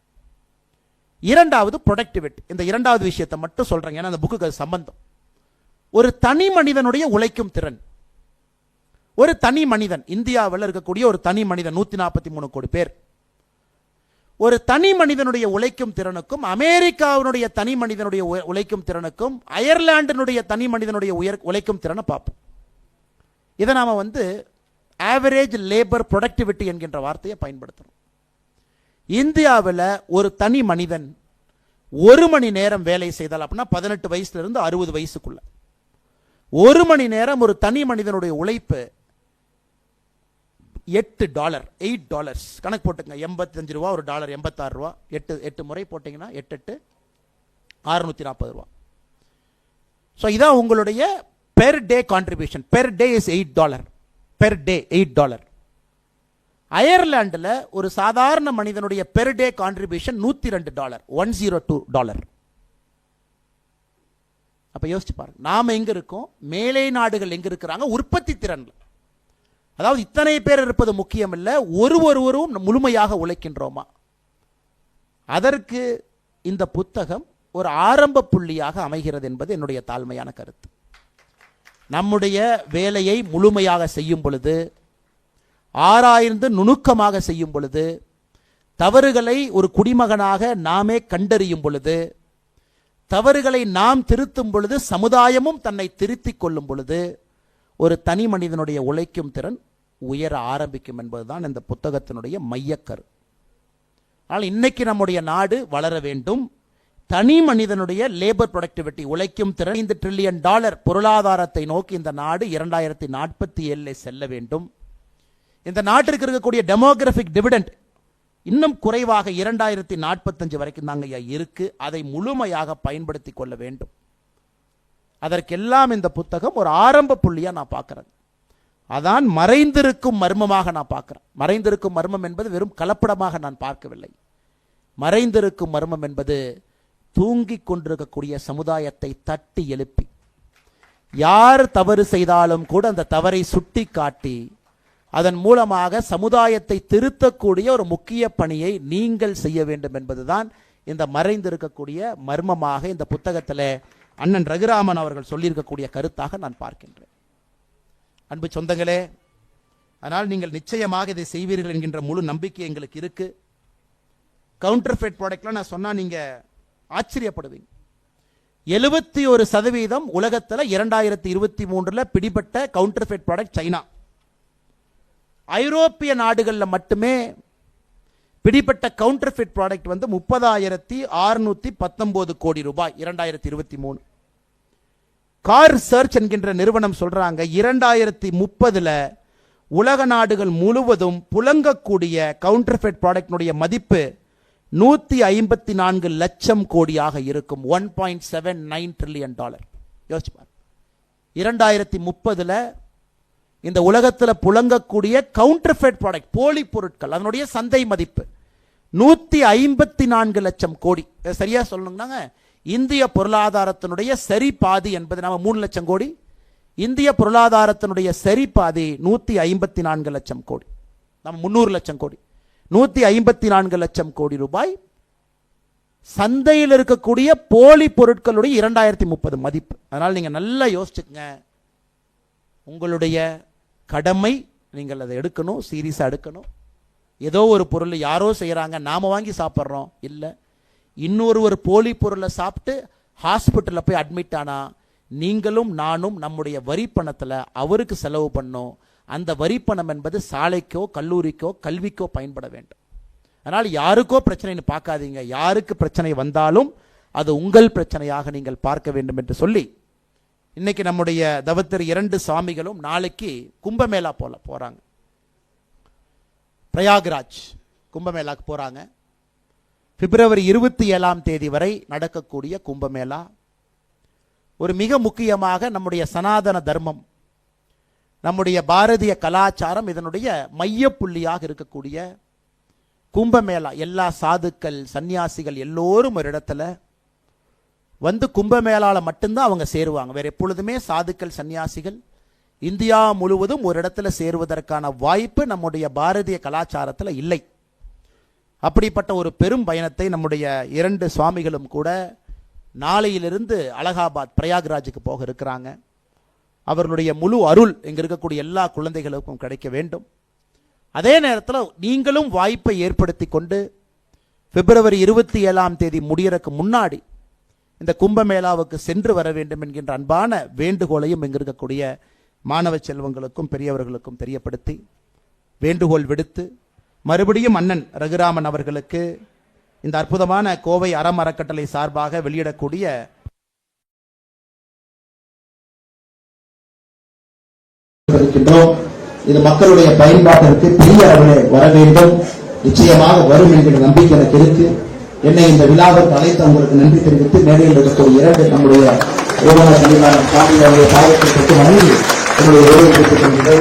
இரண்டாவது ப்ரொடக்டிவிட்டி. இந்த இரண்டாவது விஷயத்தை மட்டும் சொல்றேங்க, ஏன்னா அந்த புக்கு சம்பந்தம். ஒரு தனி மனிதனுடைய உழைக்கும் திறன். ஒரு தனி மனிதன், இந்தியாவில் இருக்கக்கூடிய ஒரு தனி மனிதன் 143 கோடி பேர். ஒரு தனி மனிதனுடைய உழைக்கும் திறனுக்கும், அமெரிக்காவினுடைய தனி மனிதனுடைய உழைக்கும் திறனுக்கும், அயர்லாண்டினுடைய தனி மனிதனுடைய உழைக்கும் திறனை பார்ப்போம். இதை நாம ஆவரேஜ் லேபர் ப்ரொடக்டிவிட்டி என்கின்ற வார்த்தையை பயன்படுத்துறோம். இந்தியாவில் ஒரு தனி மனிதன் 1 மணி நேரம் வேலை செய்தால் அப்படின்னா 18 வயசுல இருந்து 60 வயசுக்குள்ள 1 மணி நேரம் ஒரு தனி மனிதனுடைய உழைப்பு $8 கணக்கு போட்டுங்க. 85 ரூபா ஒரு டாலர், 86 ரூபா. 8 முறை போட்டீங்கன்னா 8 640 ரூபா. ஸோ இதான் உங்களுடைய per day contribution. Per day is $8. Per day $8. அயர்லாண்டில் ஒரு சாதாரண மனிதனுடைய பெர் டே கான்ட்ரிபியூஷன் $102, $102. அப்ப யோசிச்சு பாருங்க, நாம எங்க இருக்கோம், மேலை நாடுகள் எங்க இருக்கிறாங்க உற்பத்தி திறன்ல. அதாவது இத்தனை பேர் இருப்பது முக்கியம் இல்ல, ஒருவரும் முழுமையாக உழைக்கின்றோமா? அதற்கு இந்த புத்தகம் ஒரு ஆரம்ப புள்ளியாக அமைகிறது என்பது என்னுடைய தாழ்மையான கருத்து. நம்முடைய வேலையை முழுமையாக செய்யும் பொழுது, ஆராய்ந்து நுணுக்கமாக செய்யும் பொழுது, தவறுகளை ஒரு குடிமகனாக நாமே கண்டறியும் பொழுது, தவறுகளை நாம் திருத்தும் பொழுது, சமுதாயமும் தன்னை திருத்திக் கொள்ளும் பொழுது, ஒரு தனி மனிதனுடைய உழைக்கும் திறன் உயர ஆரம்பிக்கும் என்பதுதான் இந்த புத்தகத்தினுடைய மையக்கரு. ஆனால் இன்னைக்கு நம்முடைய நாடு வளர வேண்டும். தனி மனிதனுடைய லேபர் ப்ரொடக்டிவிட்டி, உழைக்கும் திறன் $5 trillion பொருளாதாரத்தை நோக்கி இந்த நாடு 2047 செல்ல வேண்டும். இந்த நாட்டிற்கு இருக்கக்கூடிய டெமோகிராபிக் டிவிடெண்ட் இன்னும் குறைவாக 2045 வரைக்கும் தாங்க இருக்கு. அதை முழுமையாக பயன்படுத்தி கொள்ள வேண்டும். அதற்கெல்லாம் இந்த புத்தகம் ஒரு ஆரம்ப புள்ளியா நான் பார்க்கிறேன். அதான் மறைந்திருக்கும் மர்மமாக நான் பார்க்கிறேன். மறைந்திருக்கும் மர்மம் என்பது வெறும் கலப்படமாக நான் பார்க்கவில்லை. மறைந்திருக்கும் மர்மம் என்பது தூங்கிக் கொண்டிருக்கக்கூடிய சமுதாயத்தை தட்டி எழுப்பி, யார் தவறு செய்தாலும் கூட அந்த தவறை சுட்டி காட்டி, அதன் மூலமாக சமுதாயத்தை திருத்தக்கூடிய ஒரு முக்கிய பணியை நீங்கள் செய்ய வேண்டும் என்பதுதான் இந்த மறைந்திருக்கக்கூடிய மர்மமாக இந்த புத்தகத்தில் அண்ணன் ரகுராமன் அவர்கள் சொல்லியிருக்கக்கூடிய கருத்தாக நான் பார்க்கின்றேன். அன்பு சொந்தங்களே, ஆனால் நீங்கள் நிச்சயமாக இதை செய்வீர்கள் என்கின்ற முழு நம்பிக்கை எங்களுக்கு இருக்கு. கவுண்டர்ஃபெயிட் ப்ராடக்ட்லாம் நான் சொன்னா நீங்க ஆச்சரியப்படுவீங்க. 71% உலகத்தில் 2023 பிடிபட்ட கவுண்டர்ஃபெயிட் ப்ராடக்ட் சைனா. ஐரோப்பிய நாடுகளில் மட்டுமே பிடிப்பட்ட கவுண்டர்ஃபெயிட் ப்ராடக்ட் 30,619 கோடி ரூபாய் 2023. கார் சர்ச் என்கின்ற நிறுவனம் சொல்றாங்க 2030 உலக நாடுகள் முழுவதும் புழங்கக்கூடிய கவுண்டர்ஃபெயிட் ப்ராடக்ட் மதிப்பு 154 லட்சம் கோடியாக இருக்கும். $1.79 trillion. யோசிச்சு பாருங்க, 2030 இந்த உலகத்தில் புழங்கக்கூடிய கவுண்டர்ஃபெயிட் ப்ராடக்ட், போலி பொருட்கள், அதனுடைய சந்தை மதிப்பு 154 லட்சம் கோடி. சரியா சொல்லணும்னாங்க, இந்திய பொருளாதாரத்தினுடைய சரி பாதி என்பது நம்ம 3 லட்சம் கோடி, இந்திய பொருளாதாரத்தினுடைய சரி பாதி 154 லட்சம் கோடி, நம்ம 300 லட்சம் கோடி. 154 லட்சம் கோடி ரூபாய் சந்தையில் இருக்கக்கூடிய போலி பொருட்களுடைய 2030 மதிப்பு. அதனால் நீங்க நல்லா யோசிச்சுக்கங்க, உங்களுடைய கடமை நீங்கள் அதை எடுக்கணும், சீரியஸா எடுக்கணும். ஏதோ ஒரு பொருள் யாரோ செய்யறாங்க, நாம வாங்கி சாப்பிட்றோம் இல்லை, இன்னொரு போலி பொருளை சாப்பிட்டு ஹாஸ்பிட்டலில் போய் அட்மிட் ஆனா நீங்களும் நானும் நம்முடைய வரி பணத்தில் அவருக்கு செலவு பண்ணோம். அந்த வரி பணம் என்பது சாலைக்கோ கல்லூரிக்கோ கல்விக்கோ பயன்பட வேண்டும். அதனால் யாருக்கோ பிரச்சனைன்னு பார்க்காதீங்க, யாருக்கு பிரச்சனை வந்தாலும் அது உங்கள் பிரச்சனையாக நீங்கள் பார்க்க வேண்டும் என்று சொல்லி, இன்னைக்கு நம்முடைய தவத்திரு 2 சுவாமிகளும் நாளைக்கு கும்பமேளா போறாங்க. பிரயாக்ராஜ் கும்பமேளாக்கு போறாங்க. பிப்ரவரி 27ஆம் தேதி வரை நடக்கக்கூடிய கும்பமேளா ஒரு மிக முக்கியமாக நம்முடைய சனாதன தர்மம், நம்முடைய பாரதிய கலாச்சாரம் இதனுடைய மையப்புள்ளியாக இருக்கக்கூடிய கும்பமேளா. எல்லா சாதுக்கள் சன்னியாசிகள் எல்லோரும் ஒரு இடத்துல வந்து கும்பமேளால மட்டும்தான் அவங்க சேருவாங்க. வேற எப்பொழுதுமே சாதுக்கள் சன்னியாசிகள் இந்தியா முழுவதும் ஒரு இடத்துல சேருவதற்கான வாய்ப்பு நம்முடைய பாரதிய கலாச்சாரத்தில் இல்லை. அப்படிப்பட்ட ஒரு பெரும் பயணத்தை நம்முடைய 2 சுவாமிகளும் கூட நாளையிலிருந்து அலகாபாத் பிரயாக்ராஜுக்கு போக இருக்கிறாங்க. அவர்களுடைய முழு அருள் இங்க இருக்கக்கூடிய எல்லா குழந்தைகளுக்கும் கிடைக்க வேண்டும். அதே நேரத்தில் நீங்களும் வாய்ப்பை ஏற்படுத்தி கொண்டு பிப்ரவரி 27ஆம் தேதி முடியறதுக்கு முன்னாடி இந்த கும்பமேளாவுக்கு சென்று வர வேண்டும் என்கின்ற அன்பான வேண்டுகோளையும் இங்க இருக்கக்கூடிய மாணவ செல்வங்களுக்கும் பெரியவர்களுக்கும் தெரியப்படுத்தி வேண்டுகோள் விடுத்து, மறுபடியும் அண்ணன் ரகுராமன் அவர்களுக்கு இந்த அற்புதமான கோவை அறம் அறக்கட்டளை சார்பாக வெளியிடக்கூடிய இது மக்களுடைய பயன்பாட்டிற்கு பெரிய அளவில் வர வேண்டும், நிச்சயமாக வரும் என்கிற நம்பிக்கை எனக்கு இருக்கு. என்னை இந்த விழாவிற்கு அழைத்து உங்களுக்கு நன்றி தெரிவித்து மேடையில் இருக்கக்கூடிய 2 நம்முடைய யோகா சன்னிதானம் சாமிகளுடைய பாதத்தை பெற்று வணங்கி என்னுடைய யோகத்திற்கு நன்றி.